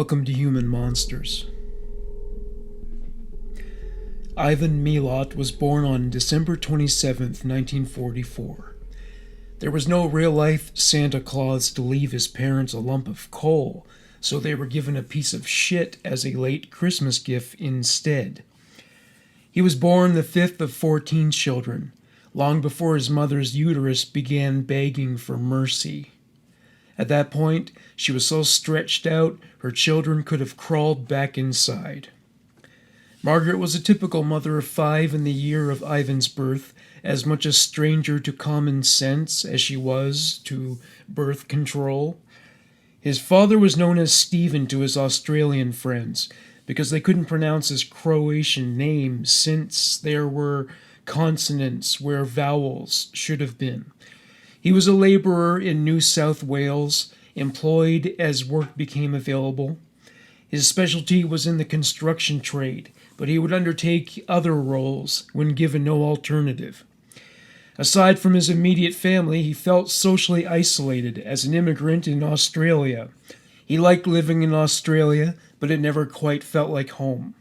Welcome to Human Monsters. Ivan Milat was born on December 27th, 1944. There was no real-life Santa Claus to leave his parents a lump of coal, so they were given a piece of shit as a late Christmas gift instead. He was born the fifth of 14 children, long before his mother's uterus began begging for mercy. At that point, she was so stretched out, her children could have crawled back inside. Margaret was a typical mother of 5 in the year of Ivan's birth, as much a stranger to common sense as she was to birth control. His father was known as Stephen to his Australian friends, because they couldn't pronounce his Croatian name since there were consonants where vowels should have been. He was a laborer in New South Wales, employed as work became available. His specialty was in the construction trade, but he would undertake other roles when given no alternative. Aside from his immediate family, he felt socially isolated as an immigrant in Australia. He liked living in Australia, but it never quite felt like home.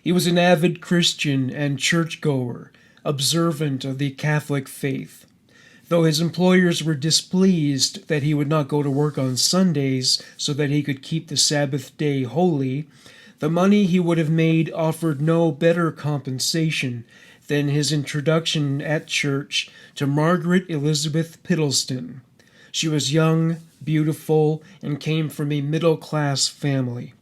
He was an avid Christian and churchgoer, observant of the Catholic faith. Though his employers were displeased that he would not go to work on Sundays so that he could keep the Sabbath day holy, the money he would have made offered no better compensation than his introduction at church to Margaret Elizabeth Piddleston. She was young, beautiful, and came from a middle-class family.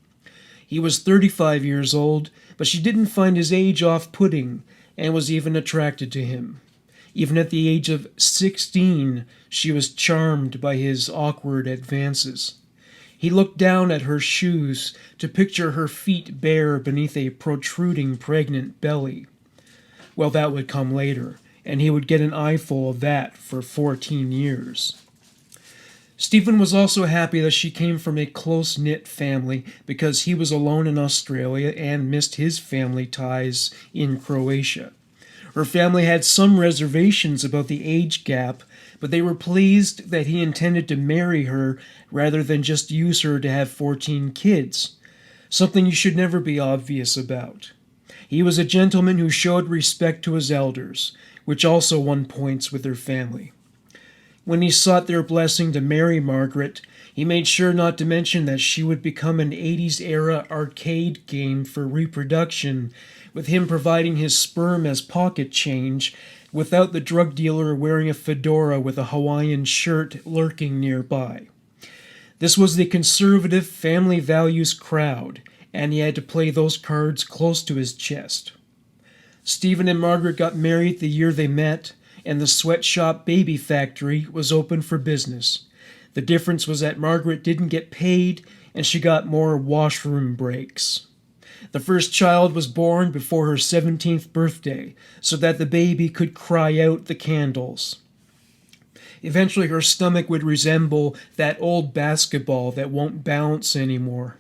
He was 35 years old, but she didn't find his age off-putting and was even attracted to him. Even at the age of 16, she was charmed by his awkward advances. He looked down at her shoes to picture her feet bare beneath a protruding pregnant belly. Well, that would come later, and he would get an eyeful of that for 14 years. Stephen was also happy that she came from a close-knit family because he was alone in Australia and missed his family ties in Croatia. Her family had some reservations about the age gap, but they were pleased that he intended to marry her rather than just use her to have 14 kids, something you should never be obvious about. He was a gentleman who showed respect to his elders, which also won points with their family. When he sought their blessing to marry Margaret, he made sure not to mention that she would become an 80s-era arcade game for reproduction, with him providing his sperm as pocket change, without the drug dealer wearing a fedora with a Hawaiian shirt lurking nearby. This was the conservative family values crowd, and he had to play those cards close to his chest. Stephen and Margaret got married the year they met, and the sweatshop baby factory was open for business. The difference was that Margaret didn't get paid, and she got more washroom breaks. The first child was born before her 17th birthday, so that the baby could cry out the candles. Eventually her stomach would resemble that old basketball that won't bounce anymore.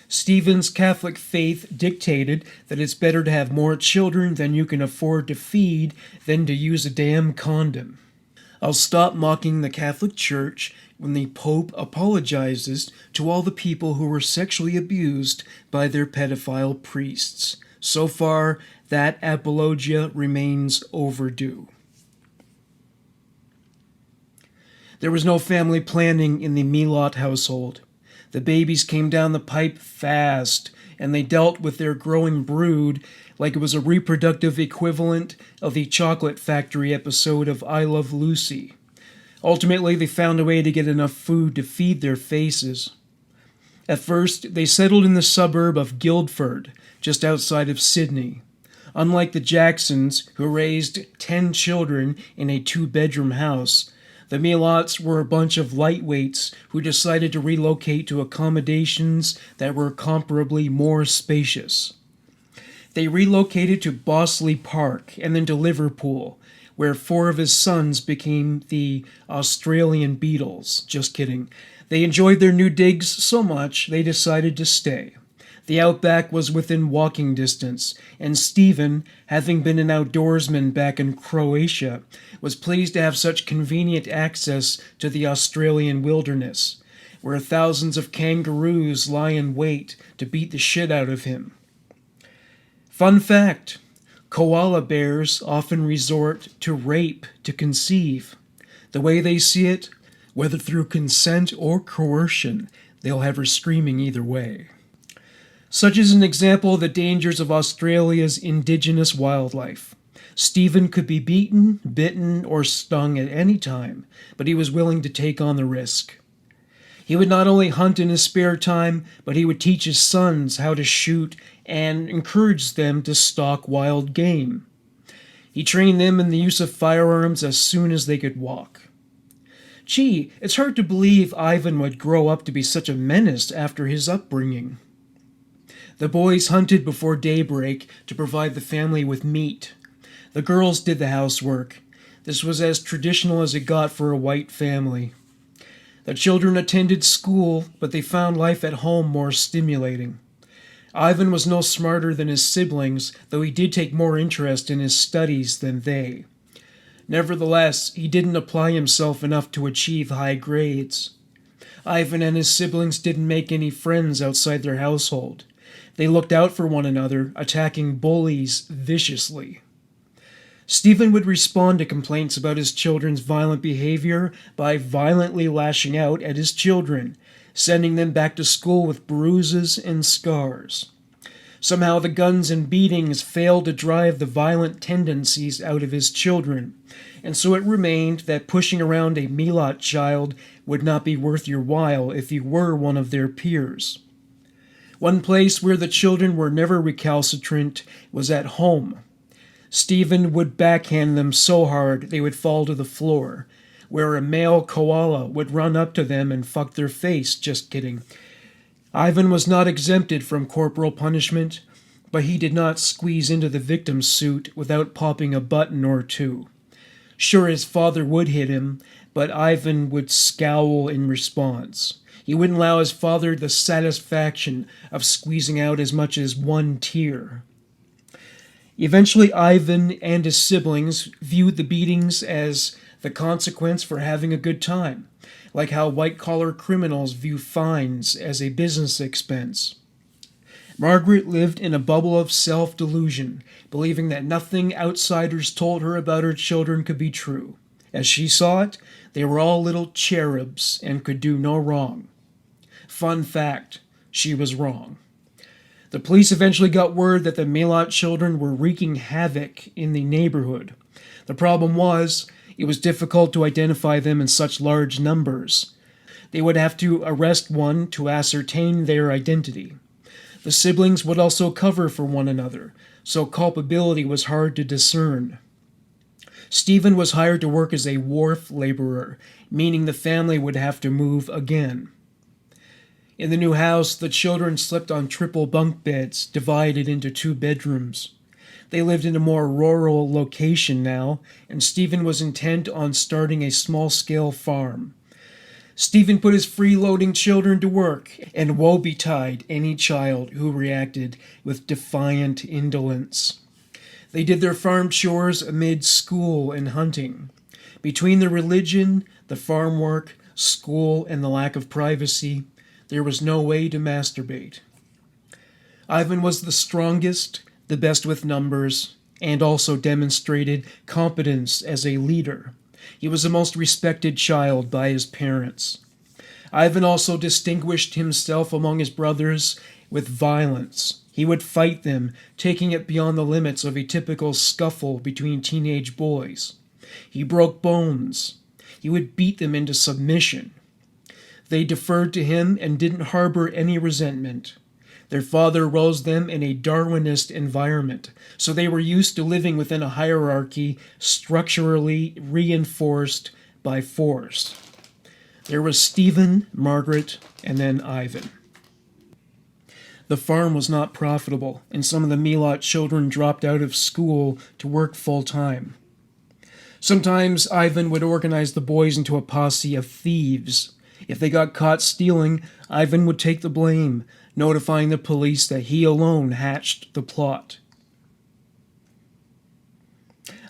Stephen's Catholic faith dictated that it's better to have more children than you can afford to feed than to use a damn condom. I'll stop mocking the Catholic Church when the Pope apologizes to all the people who were sexually abused by their pedophile priests. So far, that apologia remains overdue. There was no family planning in the Milat household. The babies came down the pipe fast, and they dealt with their growing brood like it was a reproductive equivalent of the Chocolate Factory episode of I Love Lucy. Ultimately, they found a way to get enough food to feed their faces. At first, they settled in the suburb of Guildford, just outside of Sydney. Unlike the Jacksons, who raised 10 children in a 2-bedroom house, the Milats were a bunch of lightweights who decided to relocate to accommodations that were comparably more spacious. They relocated to Bossley Park and then to Liverpool, where 4 of his sons became the Australian Beatles. Just kidding. They enjoyed their new digs so much they decided to stay. The outback was within walking distance, and Stephen, having been an outdoorsman back in Croatia, was pleased to have such convenient access to the Australian wilderness. where thousands of kangaroos lie in wait to beat the shit out of him. Fun fact: koala bears often resort to rape to conceive. The way they see it, whether through consent or coercion, they'll have her screaming either way. Such is an example of the dangers of Australia's indigenous wildlife. Stephen could be beaten, bitten, or stung at any time, but he was willing to take on the risk. He would not only hunt in his spare time, but he would teach his sons how to shoot and encourage them to stalk wild game. He trained them in the use of firearms as soon as they could walk. Gee, it's hard to believe Ivan would grow up to be such a menace after his upbringing. The boys hunted before daybreak to provide the family with meat. The girls did the housework. This was as traditional as it got for a white family. The children attended school, but they found life at home more stimulating. Ivan was no smarter than his siblings, though he did take more interest in his studies than they. Nevertheless, he didn't apply himself enough to achieve high grades. Ivan and his siblings didn't make any friends outside their household. They looked out for one another, attacking bullies viciously. Stephen would respond to complaints about his children's violent behavior by violently lashing out at his children, sending them back to school with bruises and scars. Somehow the guns and beatings failed to drive the violent tendencies out of his children, and so it remained that pushing around a Milat child would not be worth your while if you were one of their peers. One place where the children were never recalcitrant was at home. Stephen would backhand them so hard they would fall to the floor, where a male koala would run up to them and fuck their face. Just kidding. Ivan was not exempted from corporal punishment, but he did not squeeze into the victim's suit without popping a button or two. Sure, his father would hit him, but Ivan would scowl in response. He wouldn't allow his father the satisfaction of squeezing out as much as one tear. Eventually, Ivan and his siblings viewed the beatings as the consequence for having a good time, like how white-collar criminals view fines as a business expense. Margaret lived in a bubble of self-delusion, believing that nothing outsiders told her about her children could be true. As she saw it, they were all little cherubs and could do no wrong. Fun fact, she was wrong. The police eventually got word that the Milat children were wreaking havoc in the neighborhood. The problem was, it was difficult to identify them in such large numbers. They would have to arrest one to ascertain their identity. The siblings would also cover for one another, so culpability was hard to discern. Stephen was hired to work as a wharf laborer, meaning the family would have to move again. In the new house, the children slept on triple bunk beds, divided into 2 bedrooms. They lived in a more rural location now, and Stephen was intent on starting a small-scale farm. Stephen put his freeloading children to work, and woe betide any child who reacted with defiant indolence. They did their farm chores amid school and hunting. Between the religion, the farm work, school, and the lack of privacy, there was no way to masturbate. Ivan was the strongest, the best with numbers, and also demonstrated competence as a leader. He was the most respected child by his parents. Ivan also distinguished himself among his brothers with violence. He would fight them, taking it beyond the limits of a typical scuffle between teenage boys. He broke bones. He would beat them into submission. They deferred to him and didn't harbor any resentment. Their father rose them in a Darwinist environment, so they were used to living within a hierarchy structurally reinforced by force. There was Stephen, Margaret, and then Ivan. The farm was not profitable, and some of the Milat children dropped out of school to work full-time. Sometimes Ivan would organize the boys into a posse of thieves. If they got caught stealing, Ivan would take the blame, notifying the police that he alone hatched the plot.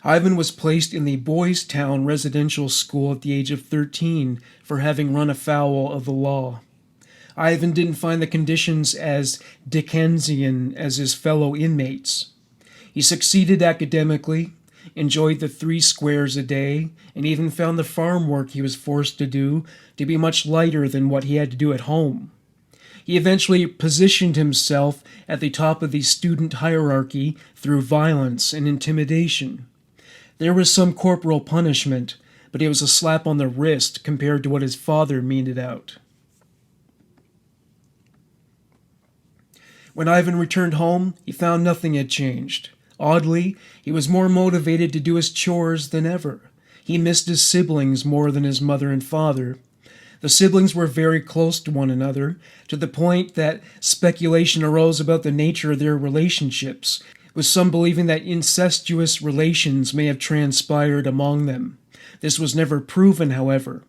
Ivan was placed in the Boys Town residential school at the age of 13 for having run afoul of the law. Ivan didn't find the conditions as Dickensian as his fellow inmates. He succeeded academically, enjoyed the 3 squares a day, and even found the farm work he was forced to do to be much lighter than what he had to do at home. He eventually positioned himself at the top of the student hierarchy through violence and intimidation. There was some corporal punishment, but it was a slap on the wrist compared to what his father meted out. When Ivan returned home, he found nothing had changed. Oddly, he was more motivated to do his chores than ever. He missed his siblings more than his mother and father. The siblings were very close to one another, to the point that speculation arose about the nature of their relationships, with some believing that incestuous relations may have transpired among them. This was never proven, however.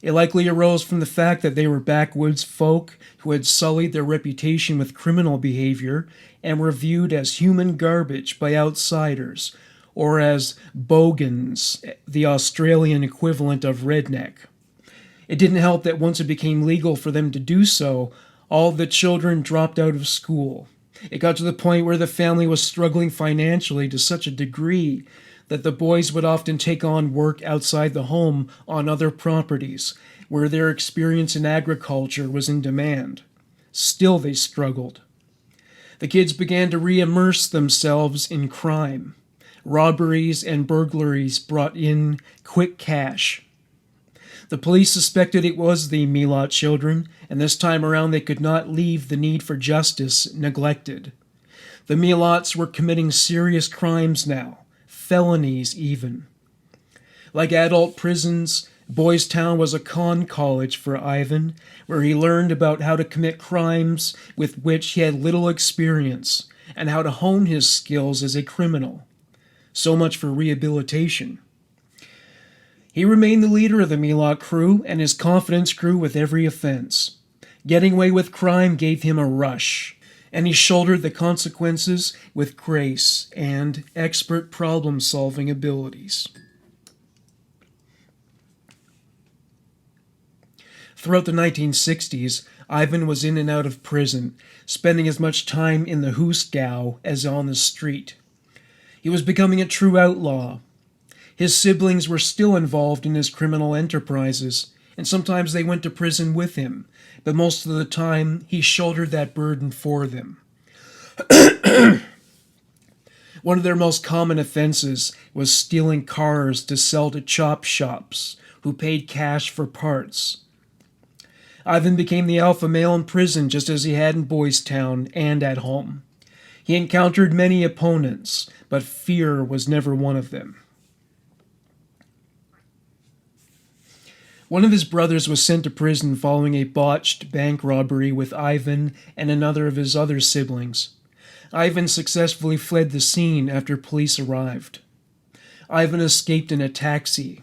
It likely arose from the fact that they were backwoods folk who had sullied their reputation with criminal behavior and were viewed as human garbage by outsiders, or as bogans, the Australian equivalent of redneck. It didn't help that once it became legal for them to do so, all the children dropped out of school. It got to the point where the family was struggling financially to such a degree that the boys would often take on work outside the home on other properties, where their experience in agriculture was in demand. Still they struggled. The kids began to re-immerse themselves in crime. Robberies and burglaries brought in quick cash. The police suspected it was the Milat children, and this time around they could not leave the need for justice neglected. The Milats were committing serious crimes now, felonies even. Like adult prisons, Boys Town was a con college for Ivan, where he learned about how to commit crimes with which he had little experience, and how to hone his skills as a criminal. So much for rehabilitation. He remained the leader of the Milat crew, and his confidence grew with every offense. Getting away with crime gave him a rush, and he shouldered the consequences with grace and expert problem-solving abilities. Throughout the 1960s, Ivan was in and out of prison, spending as much time in the hoosegow as on the street. He was becoming a true outlaw. His siblings were still involved in his criminal enterprises, and sometimes they went to prison with him, but most of the time he shouldered that burden for them. One of their most common offenses was stealing cars to sell to chop shops, who paid cash for parts. Ivan became the alpha male in prison just as he had in Boys Town and at home. He encountered many opponents, but fear was never one of them. One of his brothers was sent to prison following a botched bank robbery with Ivan and another of his other siblings. Ivan successfully fled the scene after police arrived. Ivan escaped in a taxi.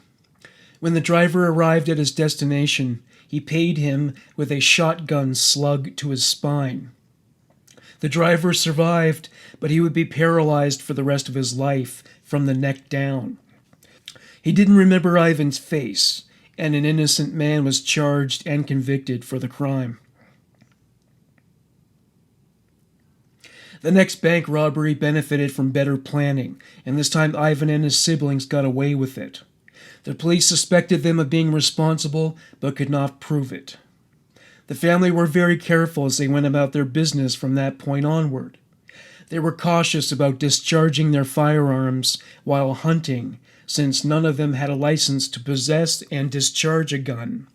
When the driver arrived at his destination, he paid him with a shotgun slug to his spine. The driver survived, but he would be paralyzed for the rest of his life from the neck down. He didn't remember Ivan's face, and an innocent man was charged and convicted for the crime. The next bank robbery benefited from better planning, and this time Ivan and his siblings got away with it. The police suspected them of being responsible, but could not prove it. The family were very careful as they went about their business from that point onward. They were cautious about discharging their firearms while hunting, since none of them had a license to possess and discharge a gun.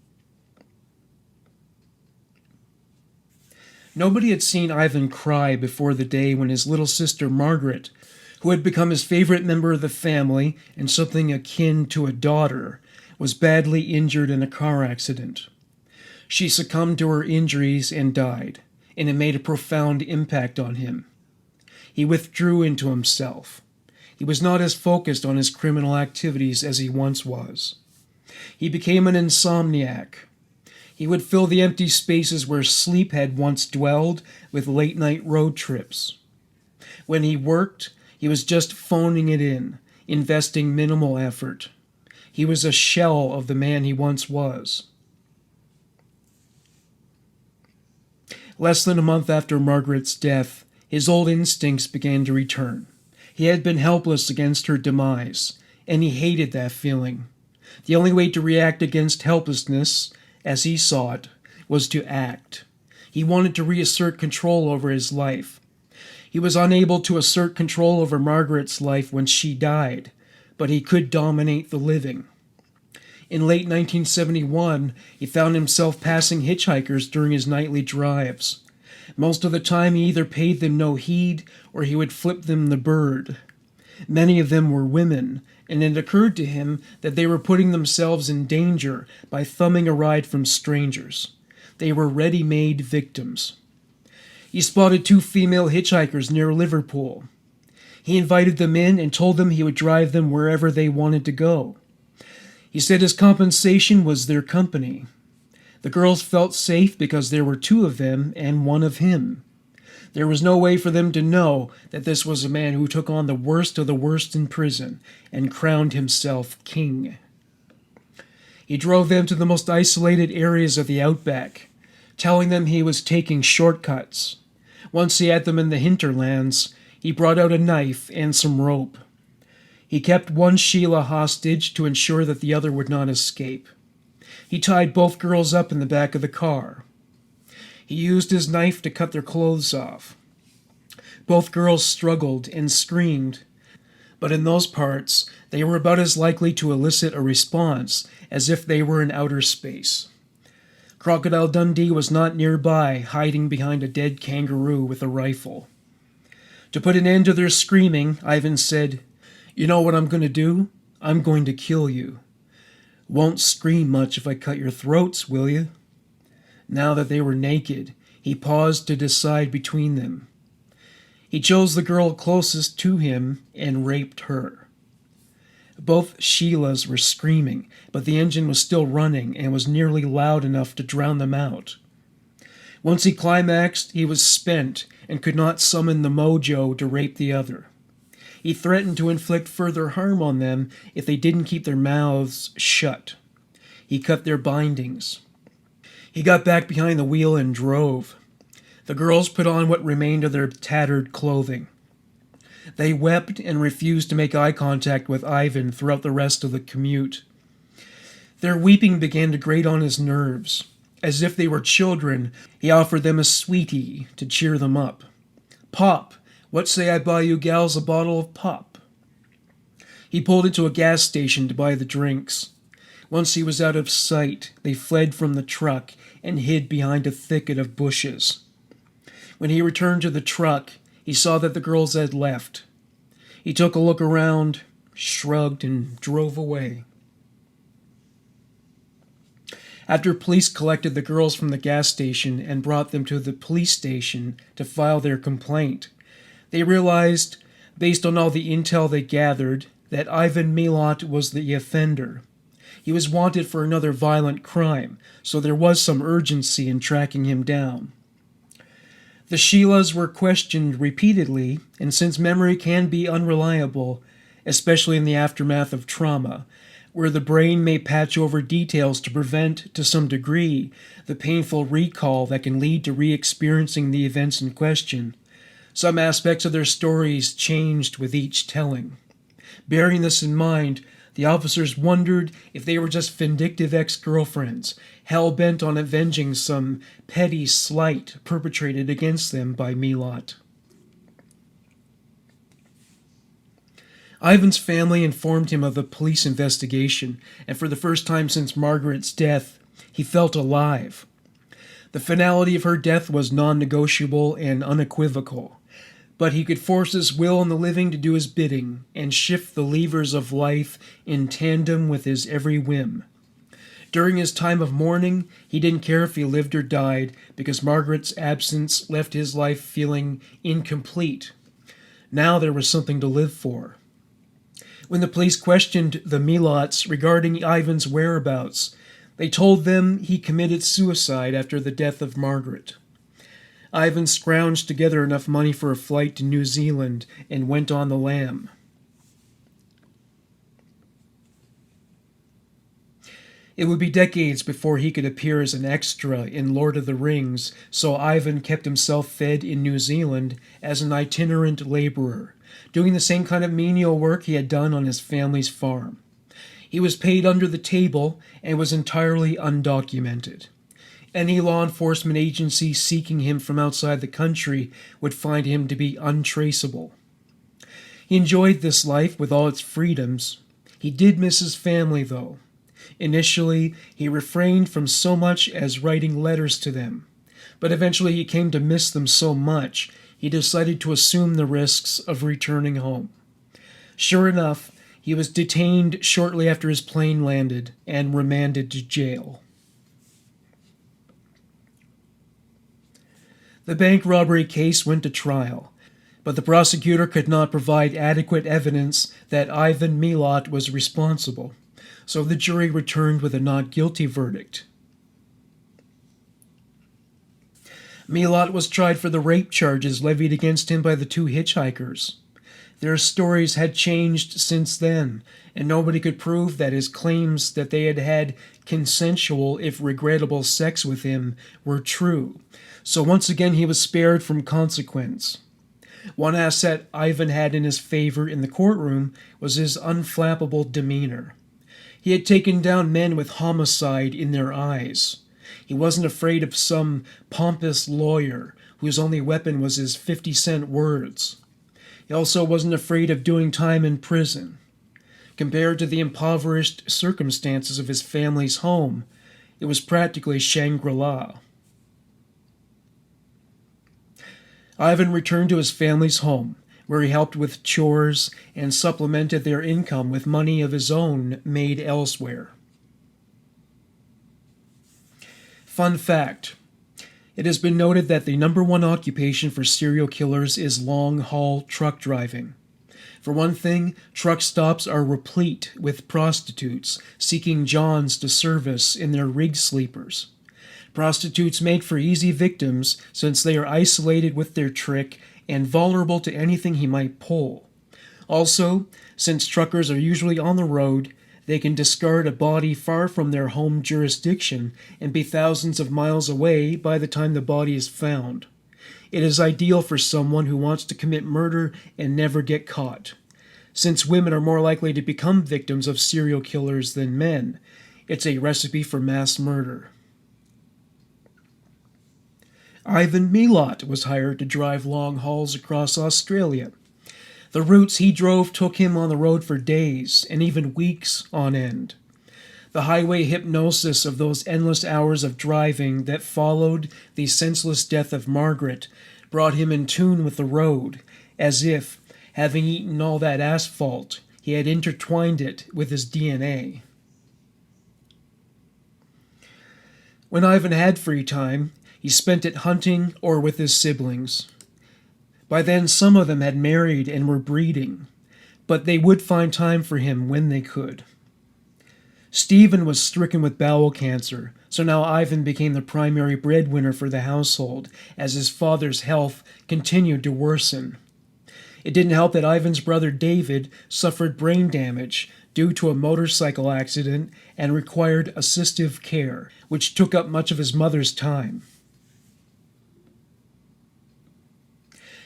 Nobody had seen Ivan cry before the day when his little sister Margaret, who had become his favorite member of the family and something akin to a daughter, was badly injured in a car accident. She succumbed to her injuries and died, and it made a profound impact on him. He withdrew into himself. He was not as focused on his criminal activities as he once was. He became an insomniac. He would fill the empty spaces where sleep had once dwelled with late-night road trips. When he worked, he was just phoning it in, investing minimal effort. He was a shell of the man he once was. Less than a month after Margaret's death, his old instincts began to return. He had been helpless against her demise, and he hated that feeling. The only way to react against helplessness, as he saw it, was to act. He wanted to reassert control over his life. He was unable to assert control over Margaret's life when she died, but he could dominate the living. In late 1971, he found himself passing hitchhikers during his nightly drives. Most of the time, he either paid them no heed or he would flip them the bird. Many of them were women, and it occurred to him that they were putting themselves in danger by thumbing a ride from strangers. They were ready-made victims. He spotted 2 female hitchhikers near Liverpool. He invited them in and told them he would drive them wherever they wanted to go. He said his compensation was their company. The girls felt safe because there were 2 of them and 1 of him. There was no way for them to know that this was a man who took on the worst of the worst in prison and crowned himself king. He drove them to the most isolated areas of the outback, telling them he was taking shortcuts. Once he had them in the hinterlands, he brought out a knife and some rope. He kept one Sheila hostage to ensure that the other would not escape. He tied both girls up in the back of the car. He used his knife to cut their clothes off. Both girls struggled and screamed, but in those parts, they were about as likely to elicit a response as if they were in outer space. Crocodile Dundee was not nearby, hiding behind a dead kangaroo with a rifle. To put an end to their screaming, Ivan said, "You know what I'm going to do? I'm going to kill you. Won't scream much if I cut your throats, will you?" Now that they were naked, he paused to decide between them. He chose the girl closest to him and raped her. Both Sheilas were screaming, but the engine was still running and was nearly loud enough to drown them out. Once he climaxed, he was spent and could not summon the mojo to rape the other. He threatened to inflict further harm on them if they didn't keep their mouths shut. He cut their bindings. He got back behind the wheel and drove. The girls put on what remained of their tattered clothing. They wept and refused to make eye contact with Ivan throughout the rest of the commute. Their weeping began to grate on his nerves. As if they were children, he offered them a sweetie to cheer them up. "Pop, what say I buy you gals a bottle of pop?" He pulled into a gas station to buy the drinks. Once he was out of sight, they fled from the truck and hid behind a thicket of bushes. When he returned to the truck, he saw that the girls had left. He took a look around, shrugged, and drove away. After police collected the girls from the gas station and brought them to the police station to file their complaint, they realized, based on all the intel they gathered, that Ivan Milat was the offender. He was wanted for another violent crime, so there was some urgency in tracking him down. The Sheilas were questioned repeatedly, and since memory can be unreliable, especially in the aftermath of trauma, where the brain may patch over details to prevent, to some degree, the painful recall that can lead to re-experiencing the events in question, some aspects of their stories changed with each telling. Bearing this in mind, the officers wondered if they were just vindictive ex-girlfriends, hell-bent on avenging some petty slight perpetrated against them by Milat. Ivan's family informed him of the police investigation, and for the first time since Margaret's death, he felt alive. The finality of her death was non-negotiable and unequivocal, but he could force his will on the living to do his bidding and shift the levers of life in tandem with his every whim. During his time of mourning, he didn't care if he lived or died because Margaret's absence left his life feeling incomplete. Now there was something to live for. When the police questioned the Milats regarding Ivan's whereabouts, they told them he committed suicide after the death of Margaret. Ivan scrounged together enough money for a flight to New Zealand and went on the lam. It would be decades before he could appear as an extra in Lord of the Rings, so Ivan kept himself fed in New Zealand as an itinerant laborer, doing the same kind of menial work he had done on his family's farm. He was paid under the table and was entirely undocumented. Any law enforcement agency seeking him from outside the country would find him to be untraceable. He enjoyed this life with all its freedoms. He did miss his family, though. Initially, he refrained from so much as writing letters to them, but eventually he came to miss them so much he decided to assume the risks of returning home. Sure enough, he was detained shortly after his plane landed and remanded to jail. The bank robbery case went to trial, but the prosecutor could not provide adequate evidence that Ivan Milat was responsible, so the jury returned with a not guilty verdict. Milat was tried for the rape charges levied against him by the two hitchhikers. Their stories had changed since then, and nobody could prove that his claims that they had had consensual, if regrettable, sex with him were true. So once again he was spared from consequence. One asset Ivan had in his favor in the courtroom was his unflappable demeanor. He had taken down men with homicide in their eyes. He wasn't afraid of some pompous lawyer whose only weapon was his 50-cent words. He also wasn't afraid of doing time in prison. Compared to the impoverished circumstances of his family's home, it was practically Shangri-La. Ivan returned to his family's home, where he helped with chores and supplemented their income with money of his own made elsewhere. Fun fact: it has been noted that the number one occupation for serial killers is long-haul truck driving. For one thing, truck stops are replete with prostitutes seeking Johns to service in their rig sleepers. Prostitutes make for easy victims since they are isolated with their trick and vulnerable to anything he might pull. Also, since truckers are usually on the road, they can discard a body far from their home jurisdiction and be thousands of miles away by the time the body is found. It is ideal for someone who wants to commit murder and never get caught. Since women are more likely to become victims of serial killers than men, it's a recipe for mass murder. Ivan Milat was hired to drive long hauls across Australia. The routes he drove took him on the road for days and even weeks on end. The highway hypnosis of those endless hours of driving that followed the senseless death of Margaret brought him in tune with the road, as if, having eaten all that asphalt, he had intertwined it with his DNA. When Ivan had free time, he spent it hunting or with his siblings. By then, some of them had married and were breeding, but they would find time for him when they could. Stephen was stricken with bowel cancer, so now Ivan became the primary breadwinner for the household as his father's health continued to worsen. It didn't help that Ivan's brother David suffered brain damage due to a motorcycle accident and required assistive care, which took up much of his mother's time.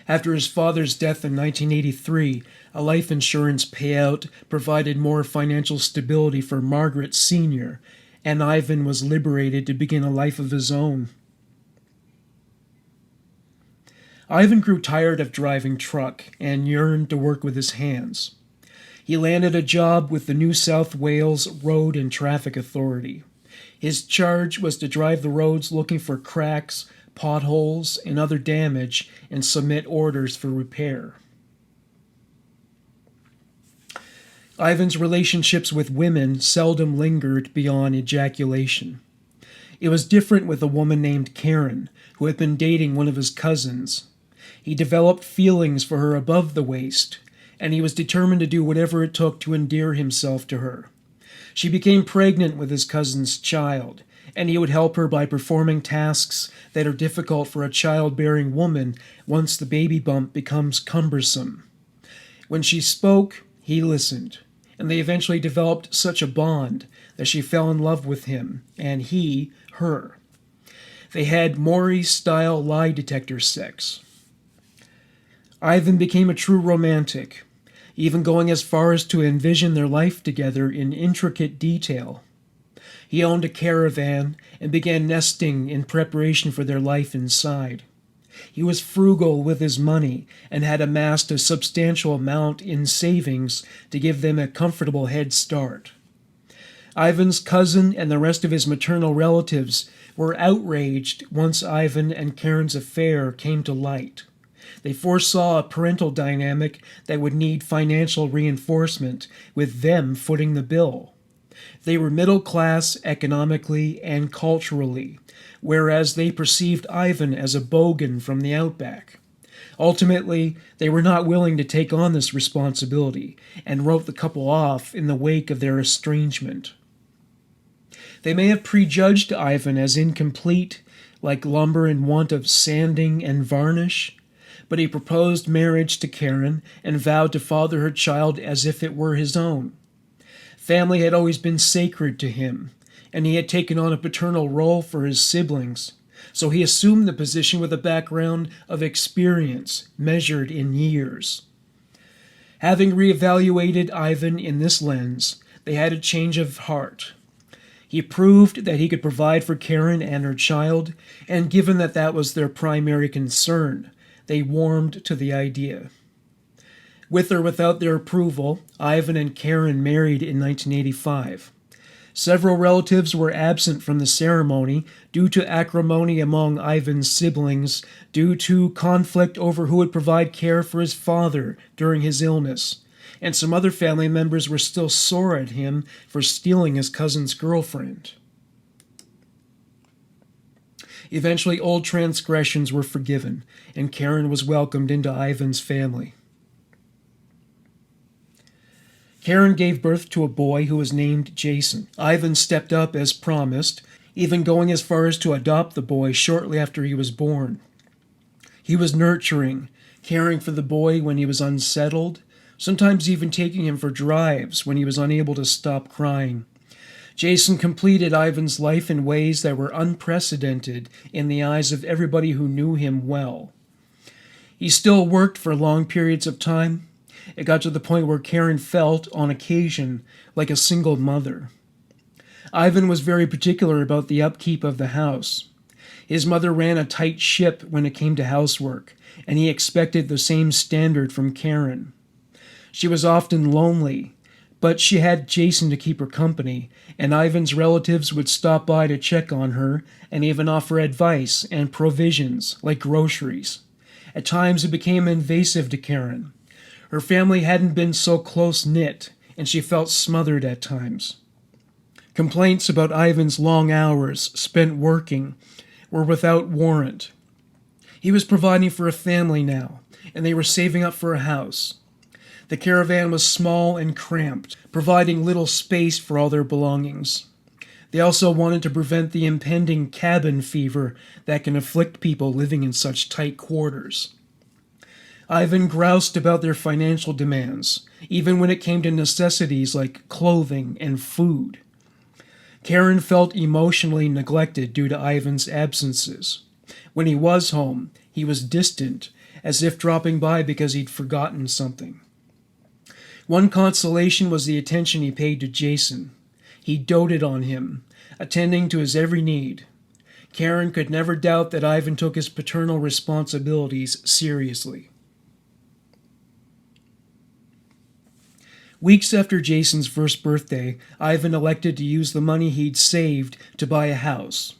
After his father's death in 1983, a life insurance payout provided more financial stability for Margaret Sr., and Ivan was liberated to begin a life of his own. Ivan grew tired of driving truck and yearned to work with his hands. He landed a job with the New South Wales Road and Traffic Authority. His charge was to drive the roads looking for cracks, potholes, and other damage and submit orders for repair. Ivan's relationships with women seldom lingered beyond ejaculation. It was different with a woman named Karen, who had been dating one of his cousins. He developed feelings for her above the waist, and he was determined to do whatever it took to endear himself to her. She became pregnant with his cousin's child, and he would help her by performing tasks that are difficult for a childbearing woman once the baby bump becomes cumbersome. When she spoke, he listened, and they eventually developed such a bond that she fell in love with him, and he, her. They had Maury-style lie detector sex. Ivan became a true romantic, even going as far as to envision their life together in intricate detail. He owned a caravan and began nesting in preparation for their life inside. He was frugal with his money and had amassed a substantial amount in savings to give them a comfortable head start. Ivan's cousin and the rest of his maternal relatives were outraged once Ivan and Karen's affair came to light. They foresaw a parental dynamic that would need financial reinforcement, with them footing the bill. They were middle class economically and culturally, whereas they perceived Ivan as a bogan from the outback. Ultimately, they were not willing to take on this responsibility and wrote the couple off in the wake of their estrangement. They may have prejudged Ivan as incomplete, like lumber in want of sanding and varnish, but he proposed marriage to Karen and vowed to father her child as if it were his own. Family had always been sacred to him, and he had taken on a paternal role for his siblings, so he assumed the position with a background of experience measured in years. Having reevaluated Ivan in this lens, they had a change of heart. He proved that he could provide for Karen and her child, and given that that was their primary concern, they warmed to the idea. With or without their approval, Ivan and Karen married in 1985. Several relatives were absent from the ceremony due to acrimony among Ivan's siblings, due to conflict over who would provide care for his father during his illness, and some other family members were still sore at him for stealing his cousin's girlfriend. Eventually, old transgressions were forgiven, and Karen was welcomed into Ivan's family. Karen gave birth to a boy who was named Jason. Ivan stepped up as promised, even going as far as to adopt the boy shortly after he was born. He was nurturing, caring for the boy when he was unsettled, sometimes even taking him for drives when he was unable to stop crying. Jason completed Ivan's life in ways that were unprecedented in the eyes of everybody who knew him well. He still worked for long periods of time. It got to the point where Karen felt, on occasion, like a single mother. Ivan was very particular about the upkeep of the house. His mother ran a tight ship when it came to housework, and he expected the same standard from Karen. She was often lonely, but she had Jason to keep her company, and Ivan's relatives would stop by to check on her and even offer advice and provisions, like groceries. At times it became invasive to Karen. Her family hadn't been so close-knit, and she felt smothered at times. Complaints about Ivan's long hours spent working were without warrant. He was providing for a family now, and they were saving up for a house. The caravan was small and cramped, providing little space for all their belongings. They also wanted to prevent the impending cabin fever that can afflict people living in such tight quarters. Ivan groused about their financial demands, even when it came to necessities like clothing and food. Karen felt emotionally neglected due to Ivan's absences. When he was home, he was distant, as if dropping by because he'd forgotten something. One consolation was the attention he paid to Jason. He doted on him, attending to his every need. Karen could never doubt that Ivan took his paternal responsibilities seriously. Weeks after Jason's first birthday, Ivan elected to use the money he'd saved to buy a house.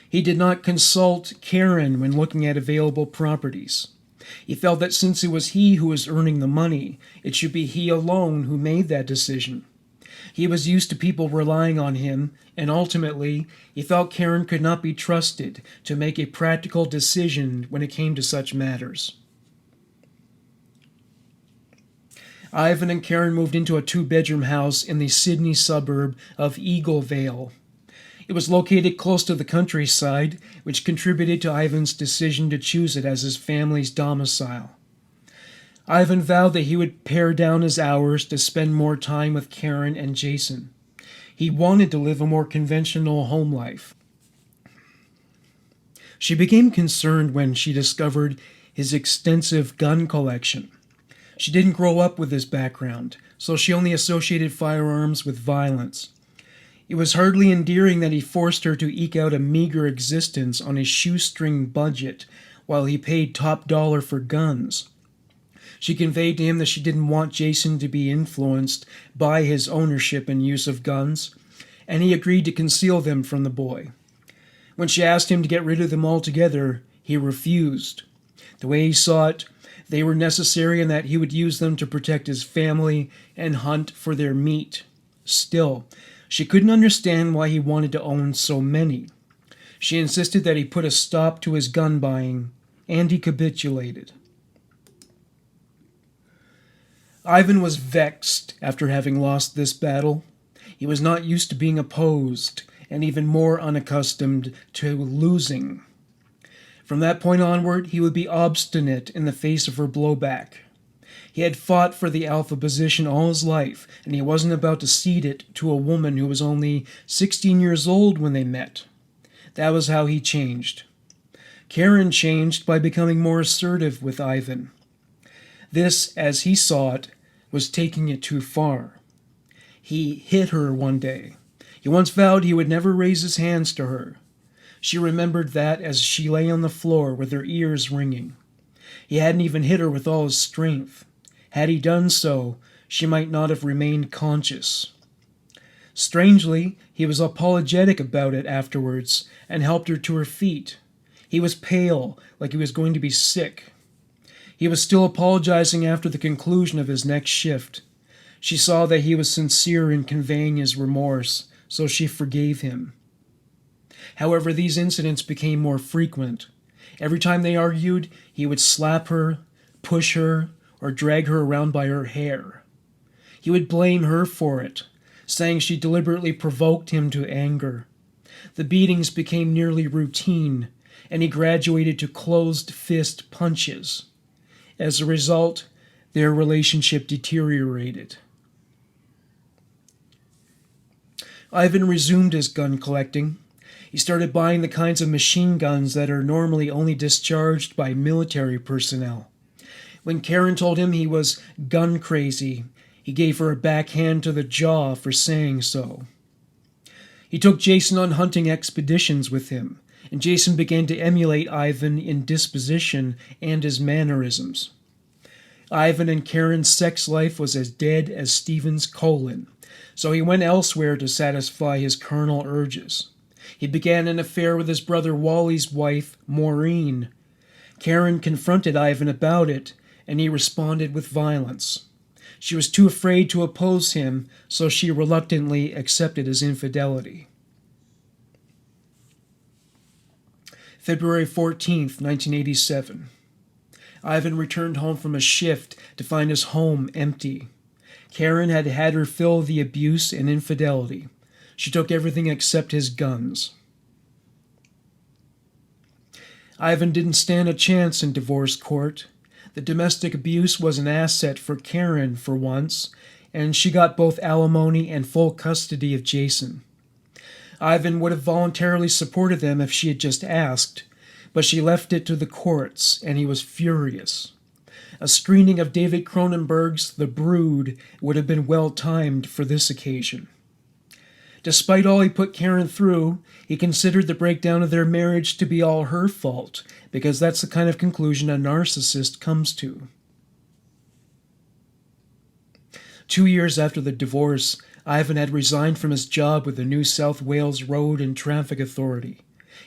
He did not consult Karen when looking at available properties. He felt that since it was he who was earning the money, it should be he alone who made that decision. He was used to people relying on him, and ultimately, he felt Karen could not be trusted to make a practical decision when it came to such matters. Ivan and Karen moved into a two-bedroom house in the Sydney suburb of Eaglevale. It was located close to the countryside, which contributed to Ivan's decision to choose it as his family's domicile. Ivan vowed that he would pare down his hours to spend more time with Karen and Jason. He wanted to live a more conventional home life. She became concerned when she discovered his extensive gun collection. She didn't grow up with this background, so she only associated firearms with violence. It was hardly endearing that he forced her to eke out a meager existence on a shoestring budget while he paid top dollar for guns. She conveyed to him that she didn't want Jason to be influenced by his ownership and use of guns, and he agreed to conceal them from the boy. When she asked him to get rid of them altogether, he refused. The way he saw it, they were necessary and that he would use them to protect his family and hunt for their meat. Still, she couldn't understand why he wanted to own so many. She insisted that he put a stop to his gun buying, and he capitulated. Ivan was vexed after having lost this battle. He was not used to being opposed, and even more unaccustomed to losing. From that point onward, he would be obstinate in the face of her blowback. He had fought for the alpha position all his life, and he wasn't about to cede it to a woman who was only 16 years old when they met. That was how he changed. Karen changed by becoming more assertive with Ivan. This, as he saw it, was taking it too far. He hit her one day. He once vowed he would never raise his hands to her. She remembered that as she lay on the floor with her ears ringing. He hadn't even hit her with all his strength. Had he done so, she might not have remained conscious. Strangely, he was apologetic about it afterwards and helped her to her feet. He was pale, like he was going to be sick. He was still apologizing after the conclusion of his next shift. She saw that he was sincere in conveying his remorse, so she forgave him. However, these incidents became more frequent. Every time they argued, he would slap her, push her, or drag her around by her hair. He would blame her for it, saying she deliberately provoked him to anger. The beatings became nearly routine, and he graduated to closed-fist punches. As a result, their relationship deteriorated. Ivan resumed his gun collecting. He started buying the kinds of machine guns that are normally only discharged by military personnel. When Karen told him he was gun crazy, he gave her a backhand to the jaw for saying so. He took Jason on hunting expeditions with him, and Jason began to emulate Ivan in disposition and his mannerisms. Ivan and Karen's sex life was as dead as Stephen's colon, so he went elsewhere to satisfy his carnal urges. He began an affair with his brother Wally's wife, Maureen. Karen confronted Ivan about it, and he responded with violence. She was too afraid to oppose him, so she reluctantly accepted his infidelity. February 14th, 1987. Ivan returned home from a shift to find his home empty. Karen had had her fill of the abuse and infidelity. She took everything except his guns. Ivan didn't stand a chance in divorce court. The domestic abuse was an asset for Karen for once, and she got both alimony and full custody of Jason. Ivan would have voluntarily supported them if she had just asked, but she left it to the courts, and he was furious. A screening of David Cronenberg's The Brood would have been well-timed for this occasion. Despite all he put Karen through, he considered the breakdown of their marriage to be all her fault, because that's the kind of conclusion a narcissist comes to. 2 years after the divorce, Ivan had resigned from his job with the New South Wales Road and Traffic Authority.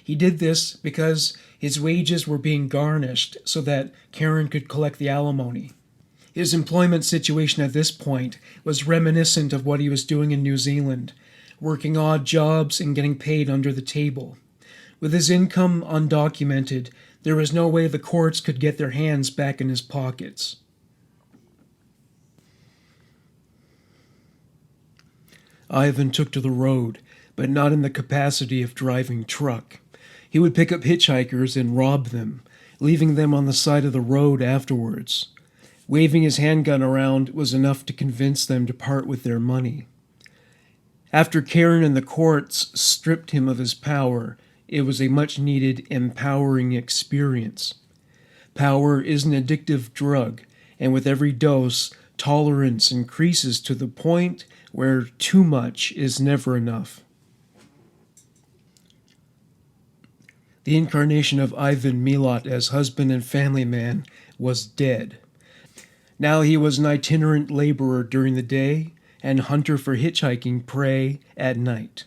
He did this because his wages were being garnished so that Karen could collect the alimony. His employment situation at this point was reminiscent of what he was doing in New Zealand, working odd jobs and getting paid under the table. With his income undocumented, there was no way the courts could get their hands back in his pockets. Ivan took to the road, but not in the capacity of driving truck. He would pick up hitchhikers and rob them, leaving them on the side of the road afterwards. Waving his handgun around was enough to convince them to part with their money. After Karen and the courts stripped him of his power, it was a much-needed, empowering experience. Power is an addictive drug, and with every dose, tolerance increases to the point where too much is never enough. The incarnation of Ivan Milat as husband and family man was dead. Now he was an itinerant laborer during the day and hunter for hitchhiking prey at night.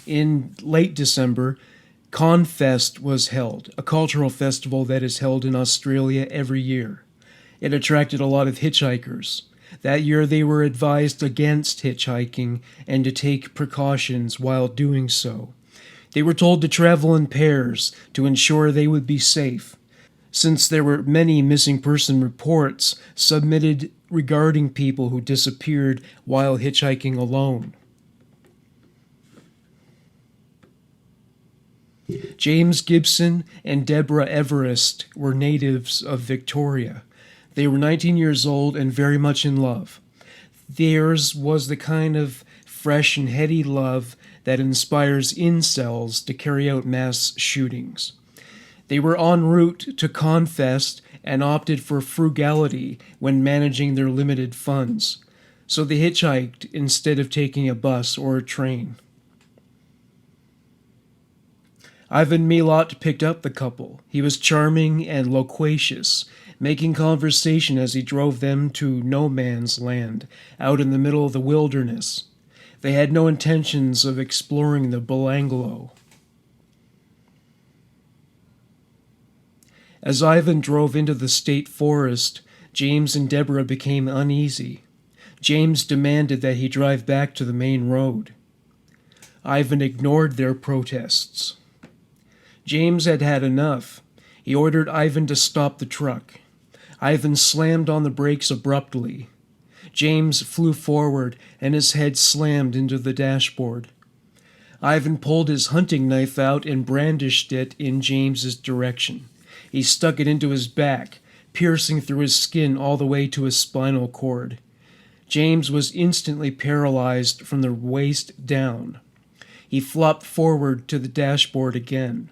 In late December, Confest was held, a cultural festival that is held in Australia every year. It attracted a lot of hitchhikers. That year they were advised against hitchhiking and to take precautions while doing so. They were told to travel in pairs to ensure they would be safe, since there were many missing person reports submitted regarding people who disappeared while hitchhiking alone. James Gibson and Deborah Everest were natives of Victoria. They were 19 years old and very much in love. Theirs was the kind of fresh and heady love that inspires incels to carry out mass shootings. They were en route to Confest and opted for frugality when managing their limited funds, so they hitchhiked instead of taking a bus or a train. Ivan Milat picked up the couple. He was charming and loquacious, making conversation as he drove them to no man's land, out in the middle of the wilderness. They had no intentions of exploring the Belanglo. As Ivan drove into the state forest, James and Deborah became uneasy. James demanded that he drive back to the main road. Ivan ignored their protests. James had had enough. He ordered Ivan to stop the truck. Ivan slammed on the brakes abruptly. James flew forward, and his head slammed into the dashboard. Ivan pulled his hunting knife out and brandished it in James's direction. He stuck it into his back, piercing through his skin all the way to his spinal cord. James was instantly paralyzed from the waist down. He flopped forward to the dashboard again.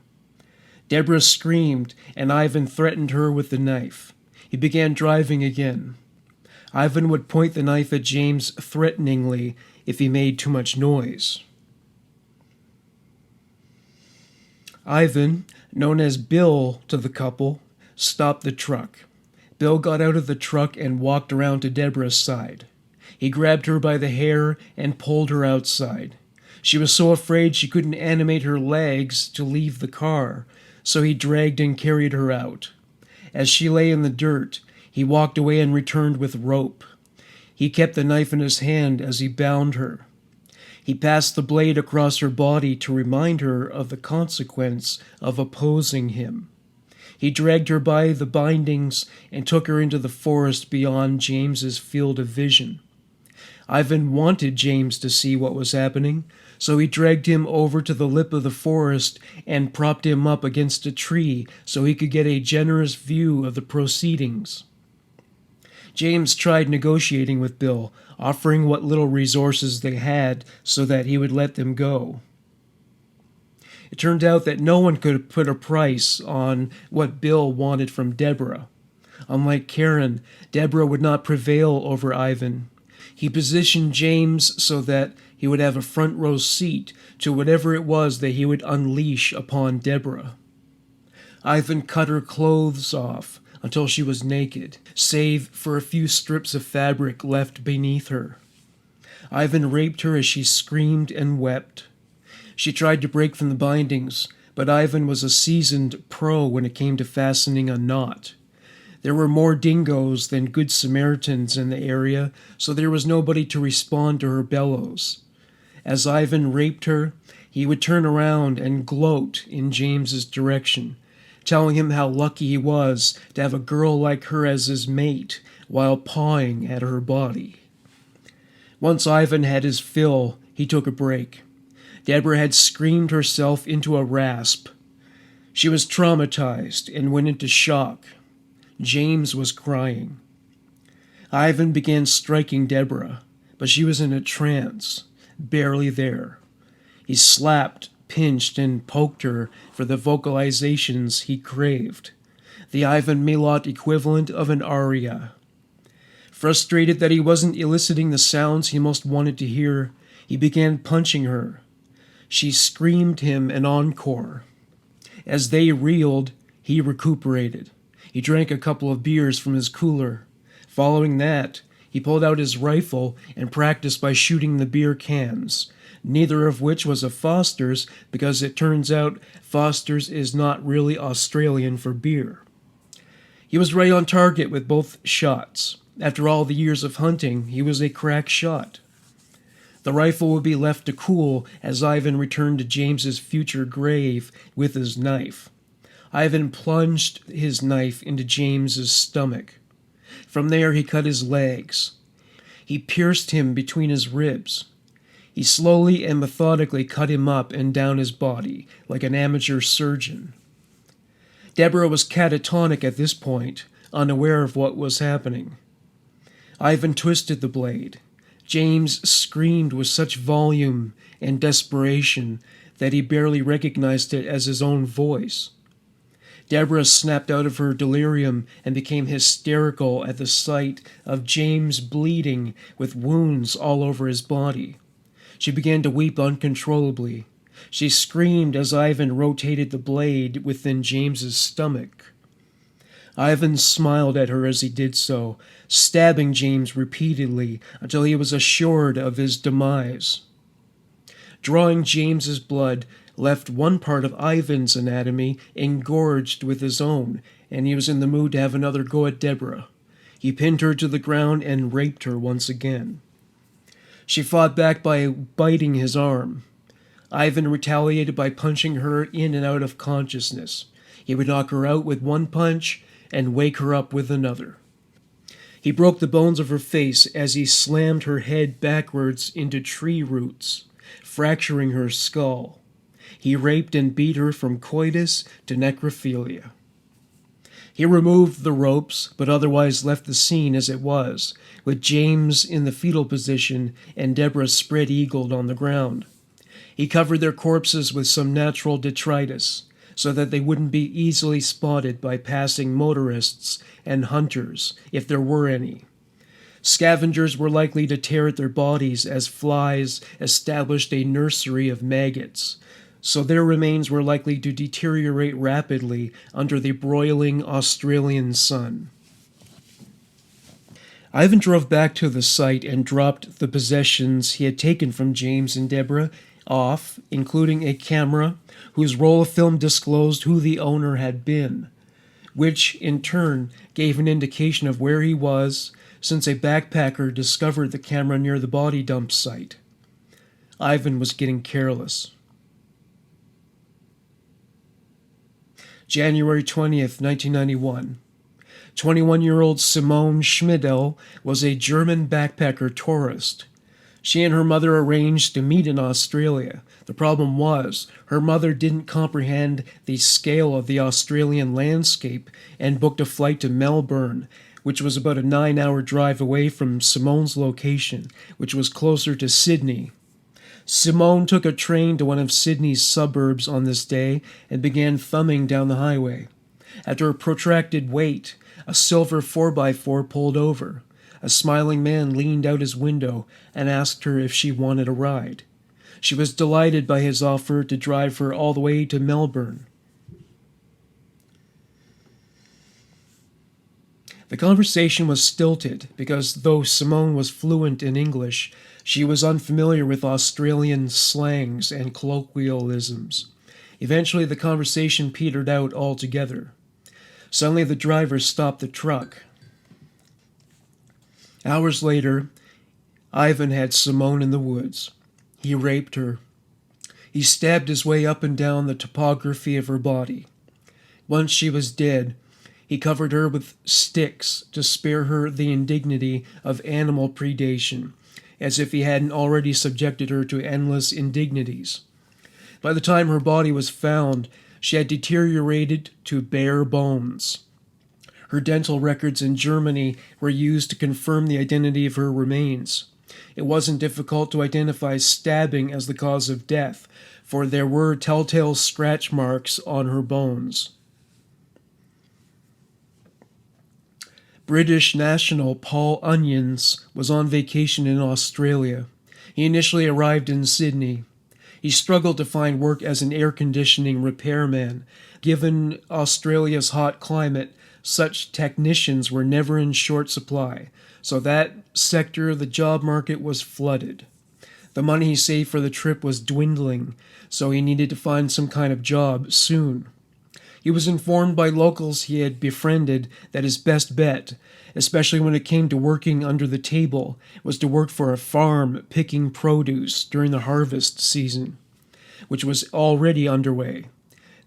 Deborah screamed, and Ivan threatened her with the knife. He began driving again. Ivan would point the knife at James threateningly if he made too much noise. Ivan, known as Bill to the couple, stopped the truck. Bill got out of the truck and walked around to Deborah's side. He grabbed her by the hair and pulled her outside. She was so afraid she couldn't animate her legs to leave the car, so he dragged and carried her out. As she lay in the dirt, he walked away and returned with rope. He kept the knife in his hand as he bound her. He passed the blade across her body to remind her of the consequence of opposing him. He dragged her by the bindings and took her into the forest beyond James's field of vision. Ivan wanted James to see what was happening, so he dragged him over to the lip of the forest and propped him up against a tree so he could get a generous view of the proceedings. James tried negotiating with Bill, offering what little resources they had so that he would let them go. It turned out that no one could put a price on what Bill wanted from Deborah. Unlike Karen, Deborah would not prevail over Ivan. He positioned James so that he would have a front row seat to whatever it was that he would unleash upon Deborah. Ivan cut her clothes off until she was naked, save for a few strips of fabric left beneath her. Ivan raped her as she screamed and wept. She tried to break from the bindings, but Ivan was a seasoned pro when it came to fastening a knot. There were more dingoes than good Samaritans in the area, so there was nobody to respond to her bellows. As Ivan raped her, he would turn around and gloat in James's direction, telling him how lucky he was to have a girl like her as his mate while pawing at her body. Once Ivan had his fill, he took a break. Deborah had screamed herself into a rasp. She was traumatized and went into shock. James was crying. Ivan began striking Deborah, but she was in a trance, barely there. He slapped, pinched, and poked her for the vocalizations he craved, the Ivan Milat equivalent of an aria. Frustrated that he wasn't eliciting the sounds he most wanted to hear, he began punching her. She screamed him an encore. As they reeled, he recuperated. He drank a couple of beers from his cooler. Following that, he pulled out his rifle and practiced by shooting the beer cans, neither of which was a Foster's because it turns out Foster's is not really Australian for beer. He was right on target with both shots. After all the years of hunting, he was a crack shot. The rifle would be left to cool as Ivan returned to James's future grave with his knife. Ivan plunged his knife into James's stomach. From there he cut his legs. He pierced him between his ribs. He slowly and methodically cut him up and down his body, like an amateur surgeon. Deborah was catatonic at this point, unaware of what was happening. Ivan twisted the blade. James screamed with such volume and desperation that he barely recognized it as his own voice. Deborah snapped out of her delirium and became hysterical at the sight of James bleeding with wounds all over his body. She began to weep uncontrollably. She screamed as Ivan rotated the blade within James's stomach. Ivan smiled at her as he did so, stabbing James repeatedly until he was assured of his demise. Drawing James's blood left one part of Ivan's anatomy engorged with his own, and he was in the mood to have another go at Deborah. He pinned her to the ground and raped her once again. She fought back by biting his arm. Ivan retaliated by punching her in and out of consciousness. He would knock her out with one punch and wake her up with another. He broke the bones of her face as he slammed her head backwards into tree roots, fracturing her skull. He raped and beat her from coitus to necrophilia. He removed the ropes, but otherwise left the scene as it was, with James in the fetal position and Deborah spread-eagled on the ground. He covered their corpses with some natural detritus, so that they wouldn't be easily spotted by passing motorists and hunters, if there were any. Scavengers were likely to tear at their bodies as flies established a nursery of maggots, so their remains were likely to deteriorate rapidly under the broiling Australian sun. Ivan drove back to the site and dropped the possessions he had taken from James and Deborah off, including a camera whose roll of film disclosed who the owner had been, which in turn gave an indication of where he was since a backpacker discovered the camera near the body dump site. Ivan was getting careless. January 20th, 1991. 21-year-old Simone Schmidl was a German backpacker tourist. She and her mother arranged to meet in Australia. The problem was, her mother didn't comprehend the scale of the Australian landscape and booked a flight to Melbourne, which was about a 9-hour drive away from Simone's location, which was closer to Sydney. Simone took a train to one of Sydney's suburbs on this day and began thumbing down the highway. After a protracted wait, a silver 4x4 pulled over. A smiling man leaned out his window and asked her if she wanted a ride. She was delighted by his offer to drive her all the way to Melbourne. The conversation was stilted because though Simone was fluent in English, she was unfamiliar with Australian slangs and colloquialisms. Eventually the conversation petered out altogether. Suddenly the driver stopped the truck. Hours later, Ivan had Simone in the woods. He raped her. He stabbed his way up and down the topography of her body. Once she was dead, he covered her with sticks to spare her the indignity of animal predation, as if he hadn't already subjected her to endless indignities. By the time her body was found, she had deteriorated to bare bones. Her dental records in Germany were used to confirm the identity of her remains. It wasn't difficult to identify stabbing as the cause of death, for there were telltale scratch marks on her bones. British national Paul Onions was on vacation in Australia. He initially arrived in Sydney. He struggled to find work as an air conditioning repairman. Given Australia's hot climate, such technicians were never in short supply, so that sector of the job market was flooded. The money he saved for the trip was dwindling, so he needed to find some kind of job soon. He was informed by locals he had befriended that his best bet, especially when it came to working under the table, was to work for a farm picking produce during the harvest season, which was already underway.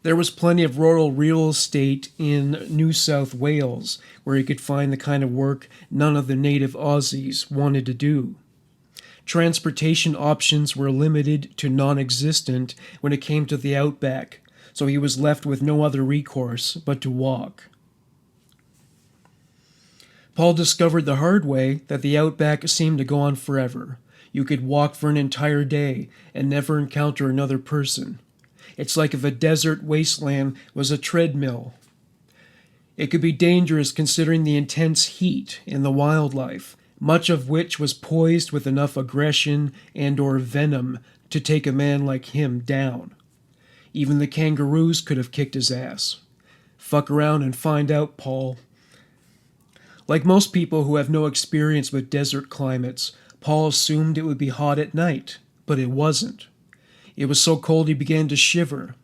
There was plenty of rural real estate in New South Wales where he could find the kind of work none of the native Aussies wanted to do. Transportation options were limited to non-existent when it came to the outback, so he was left with no other recourse but to walk. Paul discovered the hard way that the outback seemed to go on forever. You could walk for an entire day and never encounter another person. It's like if a desert wasteland was a treadmill. It could be dangerous considering the intense heat and the wildlife, much of which was poised with enough aggression and/or venom to take a man like him down. Even the kangaroos could have kicked his ass. Fuck around and find out, Paul. Like most people who have no experience with desert climates, Paul assumed it would be hot at night, but it wasn't. It was so cold he began to shiver.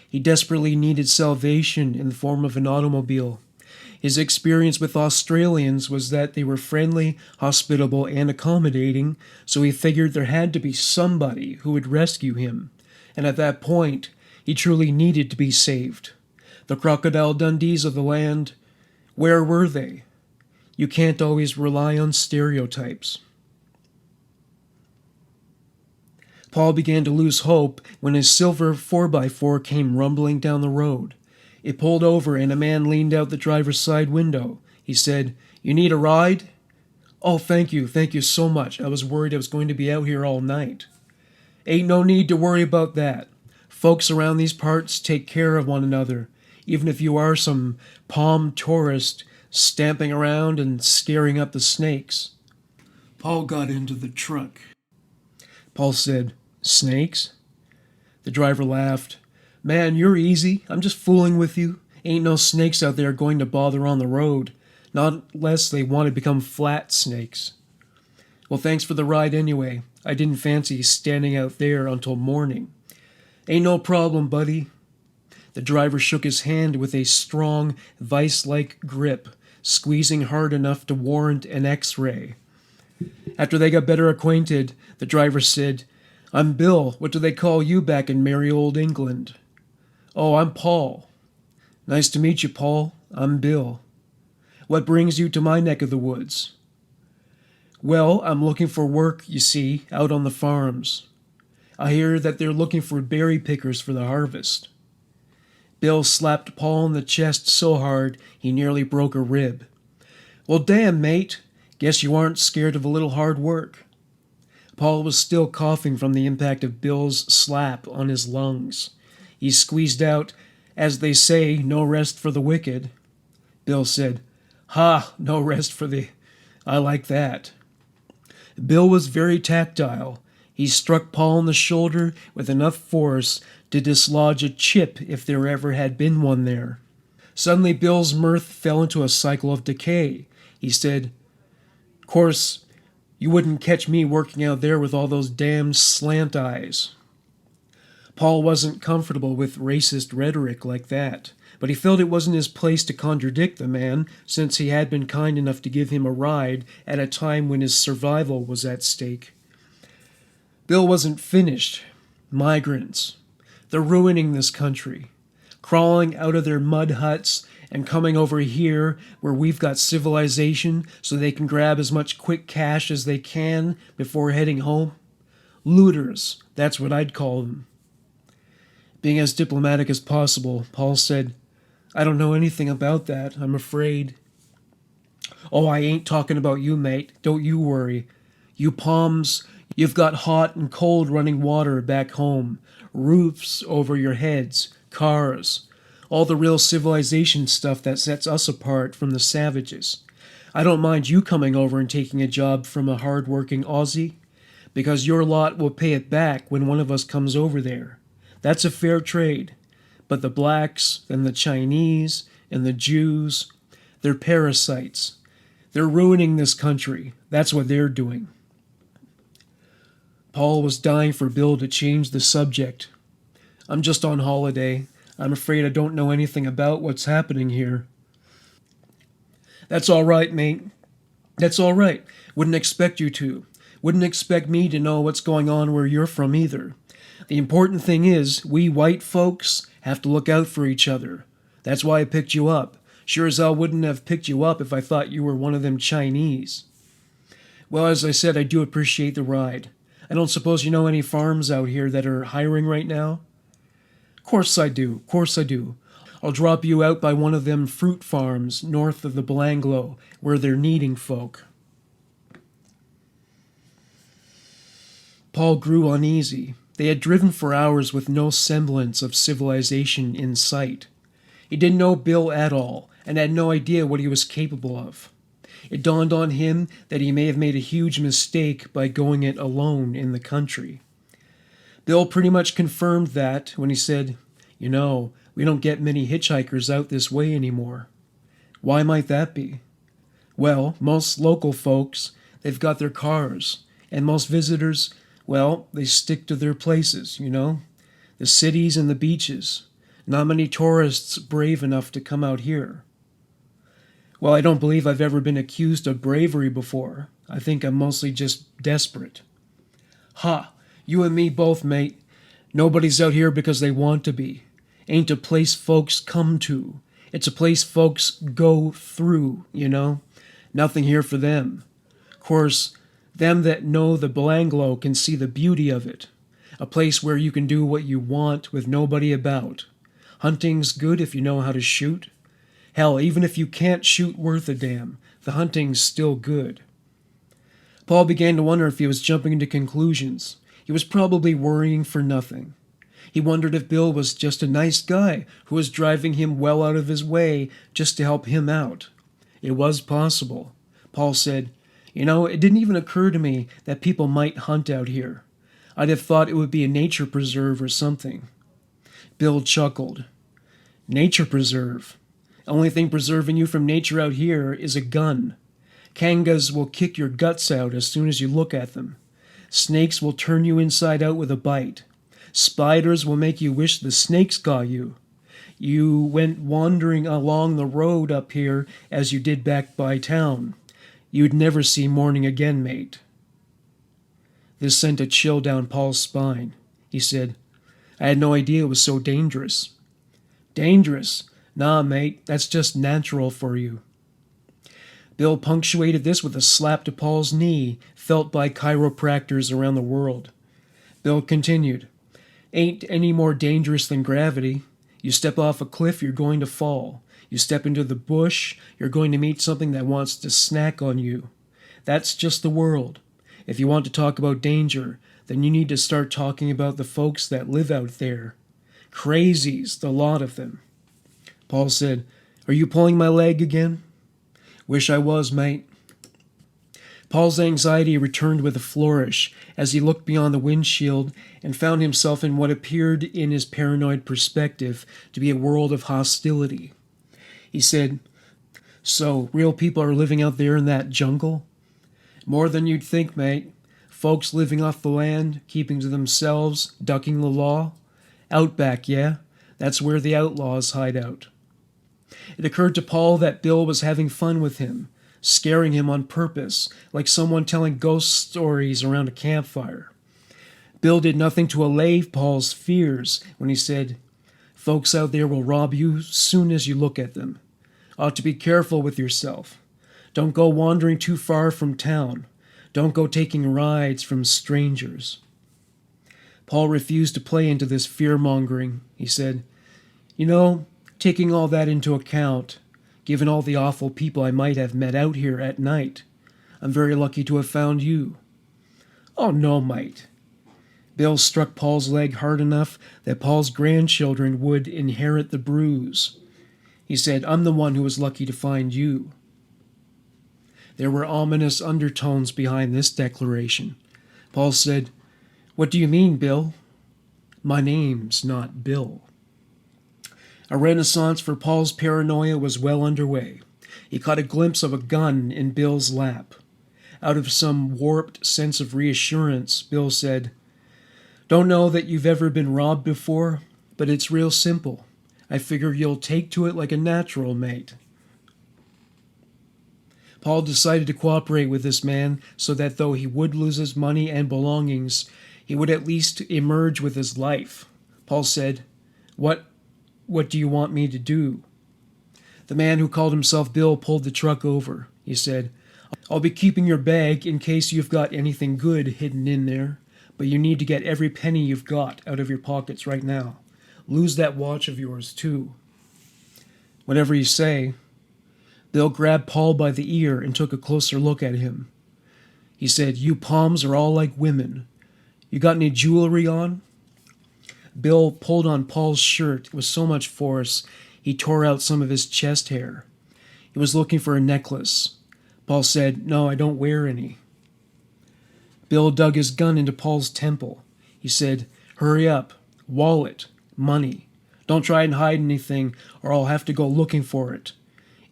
He desperately needed salvation in the form of an automobile. His experience with Australians was that they were friendly, hospitable, and accommodating, so he figured there had to be somebody who would rescue him. And at that point, he truly needed to be saved. The Crocodile Dundees of the land, where were they? You can't always rely on stereotypes. Paul began to lose hope when his silver 4x4 came rumbling down the road. It pulled over and a man leaned out the driver's side window. He said, "You need a ride?" "Oh, thank you so much. I was worried I was going to be out here all night." "Ain't no need to worry about that. Folks around these parts take care of one another, even if you are some palm tourist stamping around and scaring up the snakes." Paul got into the truck. Paul said, "Snakes?" The driver laughed. "Man, you're easy. I'm just fooling with you. Ain't no snakes out there going to bother on the road, not unless they want to become flat snakes." "Well, thanks for the ride anyway. I didn't fancy standing out there until morning." "Ain't no problem, buddy." The driver shook his hand with a strong, vice-like grip, squeezing hard enough to warrant an X-ray. After they got better acquainted, the driver said, "I'm Bill. What do they call you back in merry old England?" "Oh, I'm Paul." "Nice to meet you, Paul. I'm Bill." "What brings you to my neck of the woods?" "Well, I'm looking for work, you see, out on the farms. I hear that they're looking for berry pickers for the harvest." Bill slapped Paul in the chest so hard he nearly broke a rib. "Well, damn, mate. Guess you aren't scared of a little hard work." Paul was still coughing from the impact of Bill's slap on his lungs. He squeezed out, "As they say, no rest for the wicked." Bill said, "Ha, no rest for the... I like that." Bill was very tactile. He struck Paul on the shoulder with enough force to dislodge a chip if there ever had been one there. Suddenly Bill's mirth fell into a cycle of decay. He said, "Course, you wouldn't catch me working out there with all those damned slant eyes." Paul wasn't comfortable with racist rhetoric like that, but he felt it wasn't his place to contradict the man, since he had been kind enough to give him a ride at a time when his survival was at stake. Bill wasn't finished. Migrants. They're ruining this country, crawling out of their mud huts and coming over here where we've got civilization so they can grab as much quick cash as they can before heading home. Looters, that's what I'd call them. Being as diplomatic as possible, Paul said, I don't know anything about that, I'm afraid. Oh, I ain't talking about you, mate. Don't you worry. You Palms, you've got hot and cold running water back home, roofs over your heads, cars, all the real civilization stuff that sets us apart from the savages. I don't mind you coming over and taking a job from a hard-working Aussie, because your lot will pay it back when one of us comes over there. That's a fair trade. But the blacks and the Chinese and the Jews, they're parasites. They're ruining this country. That's what they're doing. Paul was dying for Bill to change the subject. I'm just on holiday. I'm afraid I don't know anything about what's happening here. That's all right, mate. That's all right. Wouldn't expect you to. Wouldn't expect me to know what's going on where you're from either. The important thing is, we white folks have to look out for each other. That's why I picked you up. Sure as hell wouldn't have picked you up if I thought you were one of them Chinese. Well, as I said, I do appreciate the ride. I don't suppose you know any farms out here that are hiring right now? Course I do, course I do. I'll drop you out by one of them fruit farms north of the Belanglo, where they're needing folk. Paul grew uneasy. They had driven for hours with no semblance of civilization in sight. He didn't know Bill at all, and had no idea what he was capable of. It dawned on him that he may have made a huge mistake by going it alone in the country. Bill pretty much confirmed that when he said, "You know, we don't get many hitchhikers out this way anymore." Why might that be? Well, most local folks, they've got their cars, and most visitors, well, they stick to their places, you know? The cities and the beaches. Not many tourists brave enough to come out here. Well, I don't believe I've ever been accused of bravery before. I think I'm mostly just desperate. Ha! You and me both, mate. Nobody's out here because they want to be. Ain't a place folks come to. It's a place folks go through, you know? Nothing here for them. Of course, them that know the Belanglo can see the beauty of it. A place where you can do what you want with nobody about. Hunting's good if you know how to shoot. Hell, even if you can't shoot worth a damn, the hunting's still good. Paul began to wonder if he was jumping into conclusions. He was probably worrying for nothing. He wondered if Bill was just a nice guy who was driving him well out of his way just to help him out. It was possible. Paul said, "You know, it didn't even occur to me that people might hunt out here. I'd have thought it would be a nature preserve or something." Bill chuckled. "Nature preserve? Only thing preserving you from nature out here is a gun. Kangas will kick your guts out as soon as you look at them. Snakes will turn you inside out with a bite. Spiders will make you wish the snakes got you. You went wandering along the road up here as you did back by town. You'd never see morning again, mate." This sent a chill down Paul's spine. He said, "I had no idea it was so dangerous." "Dangerous? Nah, mate, that's just natural for you." Bill punctuated this with a slap to Paul's knee, felt by chiropractors around the world. Bill continued, "Ain't any more dangerous than gravity. You step off a cliff, you're going to fall. You step into the bush, you're going to meet something that wants to snack on you. That's just the world. If you want to talk about danger, then you need to start talking about the folks that live out there. Crazies, the lot of them." Paul said, "Are you pulling my leg again?" "Wish I was, mate." Paul's anxiety returned with a flourish as he looked beyond the windshield and found himself in what appeared in his paranoid perspective to be a world of hostility. He said, "So, real people are living out there in that jungle?" "More than you'd think, mate. Folks living off the land, keeping to themselves, ducking the law. Outback, yeah? That's where the outlaws hide out." It occurred to Paul that Bill was having fun with him, scaring him on purpose, like someone telling ghost stories around a campfire. Bill did nothing to allay Paul's fears when he said, "Folks out there will rob you soon as you look at them. Ought to be careful with yourself. Don't go wandering too far from town. Don't go taking rides from strangers." Paul refused to play into this fear-mongering. He said, "You know, Taking all that into account, given all the awful people I might have met out here at night, I'm very lucky to have found you." "Oh, no, mate." Bill struck Paul's leg hard enough that Paul's grandchildren would inherit the bruise. He said, "I'm the one who was lucky to find you." There were ominous undertones behind this declaration. Paul said, "What do you mean, Bill?" "My name's not Bill." A renaissance for Paul's paranoia was well underway. He caught a glimpse of a gun in Bill's lap. Out of some warped sense of reassurance, Bill said, "Don't know that you've ever been robbed before, but it's real simple. I figure you'll take to it like a natural, mate." Paul decided to cooperate with this man so that though he would lose his money and belongings, he would at least emerge with his life. Paul said, What do you want me to do?" The man who called himself Bill pulled the truck over. He said, "I'll be keeping your bag in case you've got anything good hidden in there, but you need to get every penny you've got out of your pockets right now. Lose that watch of yours, too." "Whatever you say." Bill grabbed Paul by the ear and took a closer look at him. He said, "You palms are all like women. You got any jewelry on?" Bill pulled on Paul's shirt with so much force he tore out some of his chest hair. He was looking for a necklace. Paul said, "No, I don't wear any." Bill dug his gun into Paul's temple. He said, "Hurry up. Wallet. Money. Don't try and hide anything or I'll have to go looking for it.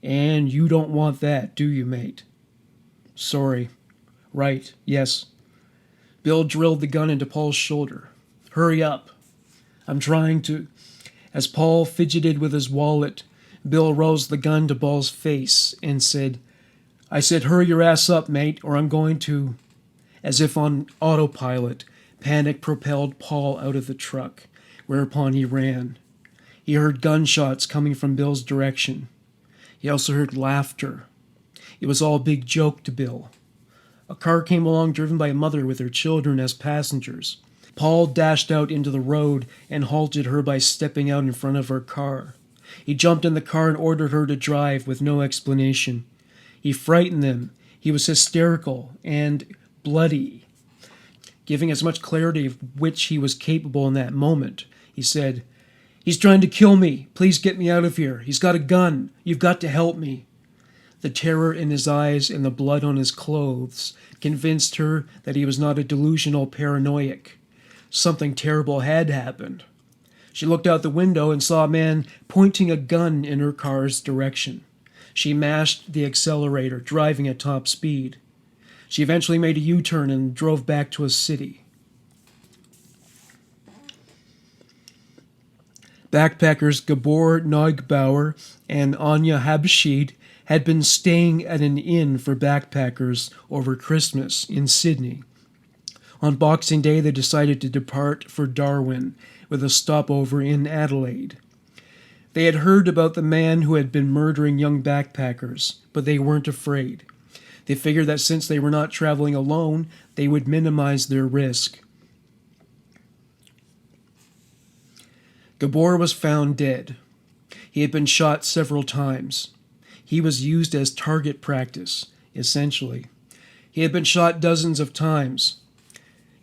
And you don't want that, do you, mate?" "Sorry." "Right, yes." Bill drilled the gun into Paul's shoulder. "Hurry up. I'm trying to..." As Paul fidgeted with his wallet, Bill rose the gun to Paul's face and said, "I said hurry your ass up, mate, or I'm going to..." As if on autopilot, panic propelled Paul out of the truck, whereupon he ran. He heard gunshots coming from Bill's direction. He also heard laughter. It was all a big joke to Bill. A car came along driven by a mother with her children as passengers. Paul dashed out into the road and halted her by stepping out in front of her car. He jumped in the car and ordered her to drive with no explanation. He frightened them. He was hysterical and bloody. Giving as much clarity of which he was capable in that moment, he said, "He's trying to kill me. Please get me out of here. He's got a gun. You've got to help me." The terror in his eyes and the blood on his clothes convinced her that he was not a delusional paranoiac. Something terrible had happened. She looked out the window and saw a man pointing a gun in her car's direction. She mashed the accelerator, driving at top speed. She eventually made a U-turn and drove back to a city. Backpackers Gabor Neugebauer and Anya Habshid had been staying at an inn for backpackers over Christmas in Sydney. On Boxing Day, they decided to depart for Darwin, with a stopover in Adelaide. They had heard about the man who had been murdering young backpackers, but they weren't afraid. They figured that since they were not traveling alone, they would minimize their risk. Gabor was found dead. He had been shot several times. He was used as target practice, essentially. He had been shot dozens of times.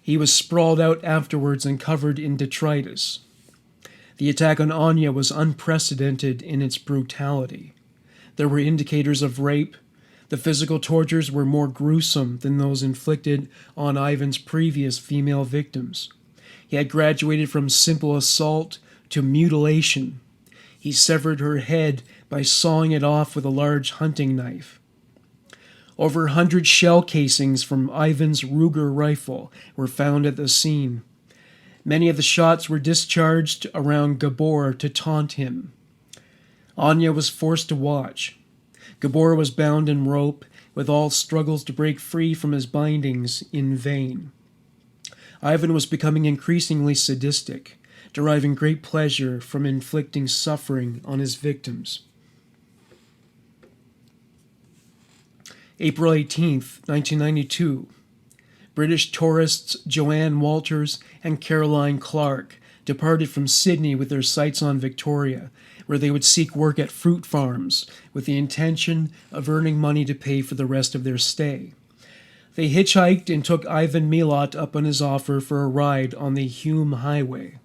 He was sprawled out afterwards and covered in detritus. The attack on Anya was unprecedented in its brutality. There were indicators of rape. The physical tortures were more gruesome than those inflicted on Ivan's previous female victims. He had graduated from simple assault to mutilation. He severed her head by sawing it off with a large hunting knife. Over 100 shell casings from Ivan's Ruger rifle were found at the scene. Many of the shots were discharged around Gabor to taunt him. Anya was forced to watch. Gabor was bound in rope, with all struggles to break free from his bindings in vain. Ivan was becoming increasingly sadistic, deriving great pleasure from inflicting suffering on his victims. April 18th, 1992. British tourists Joanne Walters and Caroline Clark departed from Sydney with their sights on Victoria, where they would seek work at fruit farms with the intention of earning money to pay for the rest of their stay. They hitchhiked and took Ivan Milat up on his offer for a ride on the Hume Highway.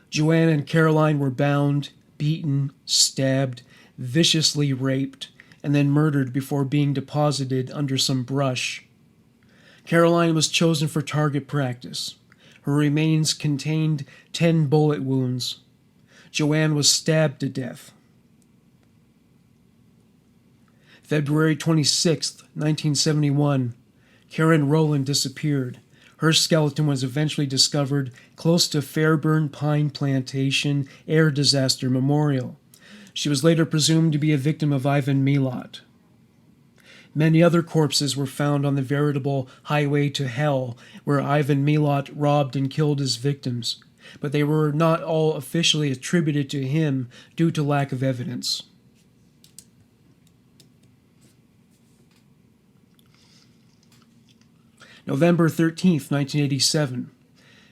Joanne and Caroline were bound, beaten, stabbed, viciously raped, and then murdered before being deposited under some brush. Caroline was chosen for target practice. Her remains contained 10 bullet wounds. Joanne was stabbed to death. February 26, 1971, Karen Rowland disappeared. Her skeleton was eventually discovered close to Fairburn Pine Plantation Air Disaster Memorial. She was later presumed to be a victim of Ivan Milat. Many other corpses were found on the veritable highway to hell, where Ivan Milat robbed and killed his victims, but they were not all officially attributed to him due to lack of evidence. November 13, 1987.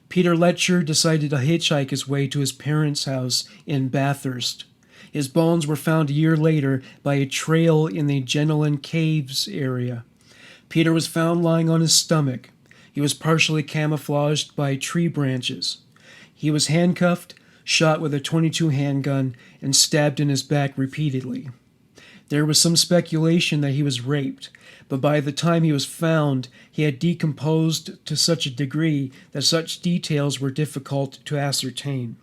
Peter Letcher decided to hitchhike his way to his parents' house in Bathurst. His bones were found a year later by a trail in the Jenolan Caves area. Peter was found lying on his stomach. He was partially camouflaged by tree branches. He was handcuffed, shot with a .22 handgun, and stabbed in his back repeatedly. There was some speculation that he was raped, but by the time he was found, he had decomposed to such a degree that such details were difficult to ascertain.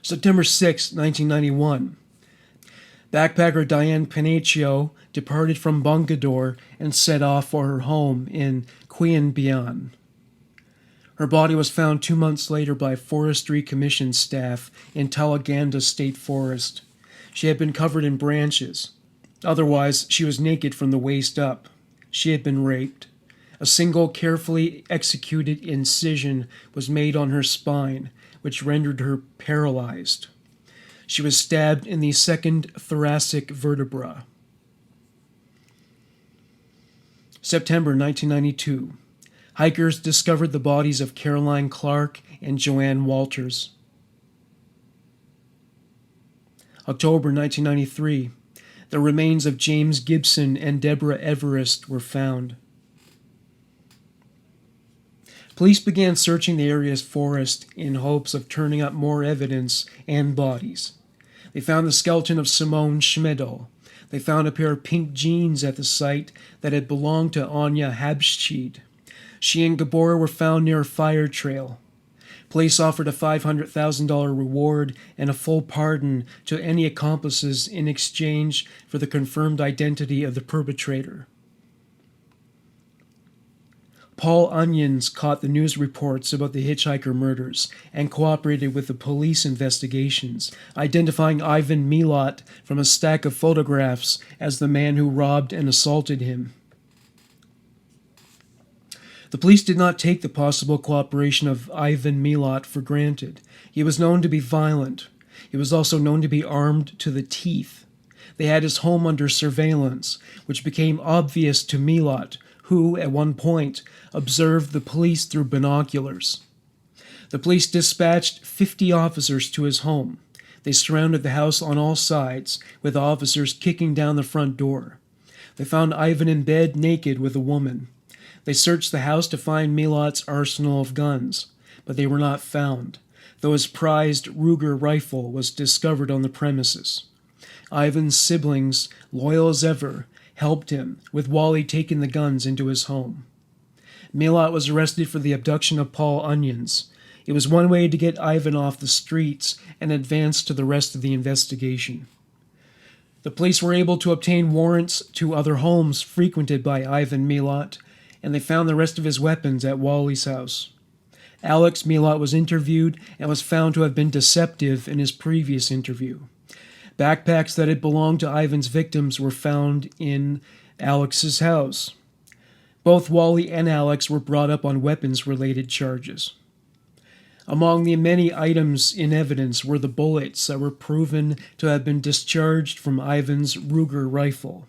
September 6, 1991. Backpacker Diane Panaccio departed from Bungadore and set off for her home in Queanbeyan. Her body was found 2 months later by Forestry Commission staff in Talaganda State Forest. She had been covered in branches. Otherwise, she was naked from the waist up. She had been raped. A single carefully executed incision was made on her spine, which rendered her paralyzed. She was stabbed in the second thoracic vertebra. September 1992. Hikers discovered the bodies of Caroline Clark and Joanne Walters. October 1993. The remains of James Gibson and Deborah Everest were found. Police began searching the area's forest in hopes of turning up more evidence and bodies. They found the skeleton of Simone Schmidl. They found a pair of pink jeans at the site that had belonged to Anya Habschied. She and Gabor were found near a fire trail. Police offered a $500,000 reward and a full pardon to any accomplices in exchange for the confirmed identity of the perpetrator. Paul Onions caught the news reports about the hitchhiker murders and cooperated with the police investigations, identifying Ivan Milat from a stack of photographs as the man who robbed and assaulted him. The police did not take the possible cooperation of Ivan Milat for granted. He was known to be violent. He was also known to be armed to the teeth. They had his home under surveillance, which became obvious to Milat, who, at one point, observed the police through binoculars. The police dispatched 50 officers to his home. They surrounded the house on all sides, with officers kicking down the front door. They found Ivan in bed naked with a woman. They searched the house to find Milat's arsenal of guns, but they were not found, though his prized Ruger rifle was discovered on the premises. Ivan's siblings, loyal as ever, helped him, with Wally taking the guns into his home. Milat was arrested for the abduction of Paul Onions. It was one way to get Ivan off the streets and advance to the rest of the investigation. The police were able to obtain warrants to other homes frequented by Ivan Milat, and they found the rest of his weapons at Wally's house. Alex Milat was interviewed and was found to have been deceptive in his previous interview. Backpacks that had belonged to Ivan's victims were found in Alex's house. Both Wally and Alex were brought up on weapons-related charges. Among the many items in evidence were the bullets that were proven to have been discharged from Ivan's Ruger rifle.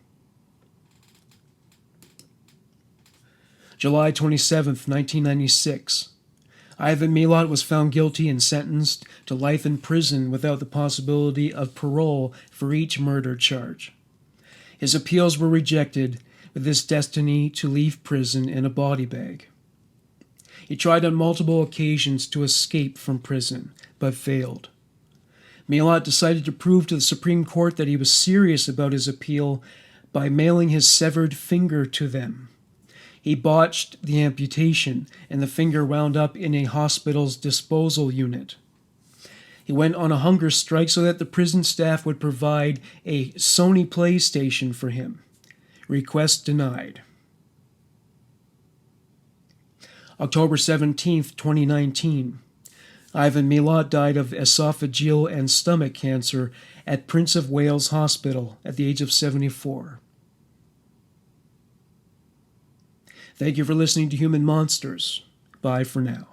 July 27, 1996. Ivan Milat was found guilty and sentenced to life in prison without the possibility of parole for each murder charge. His appeals were rejected, with his destiny to leave prison in a body bag. He tried on multiple occasions to escape from prison, but failed. Milat decided to prove to the Supreme Court that he was serious about his appeal by mailing his severed finger to them. He botched the amputation, and the finger wound up in a hospital's disposal unit. He went on a hunger strike so that the prison staff would provide a Sony PlayStation for him. Request denied. October 17, 2019. Ivan Milat died of esophageal and stomach cancer at Prince of Wales Hospital at the age of 74. Thank you for listening to Human Monsters. Bye for now.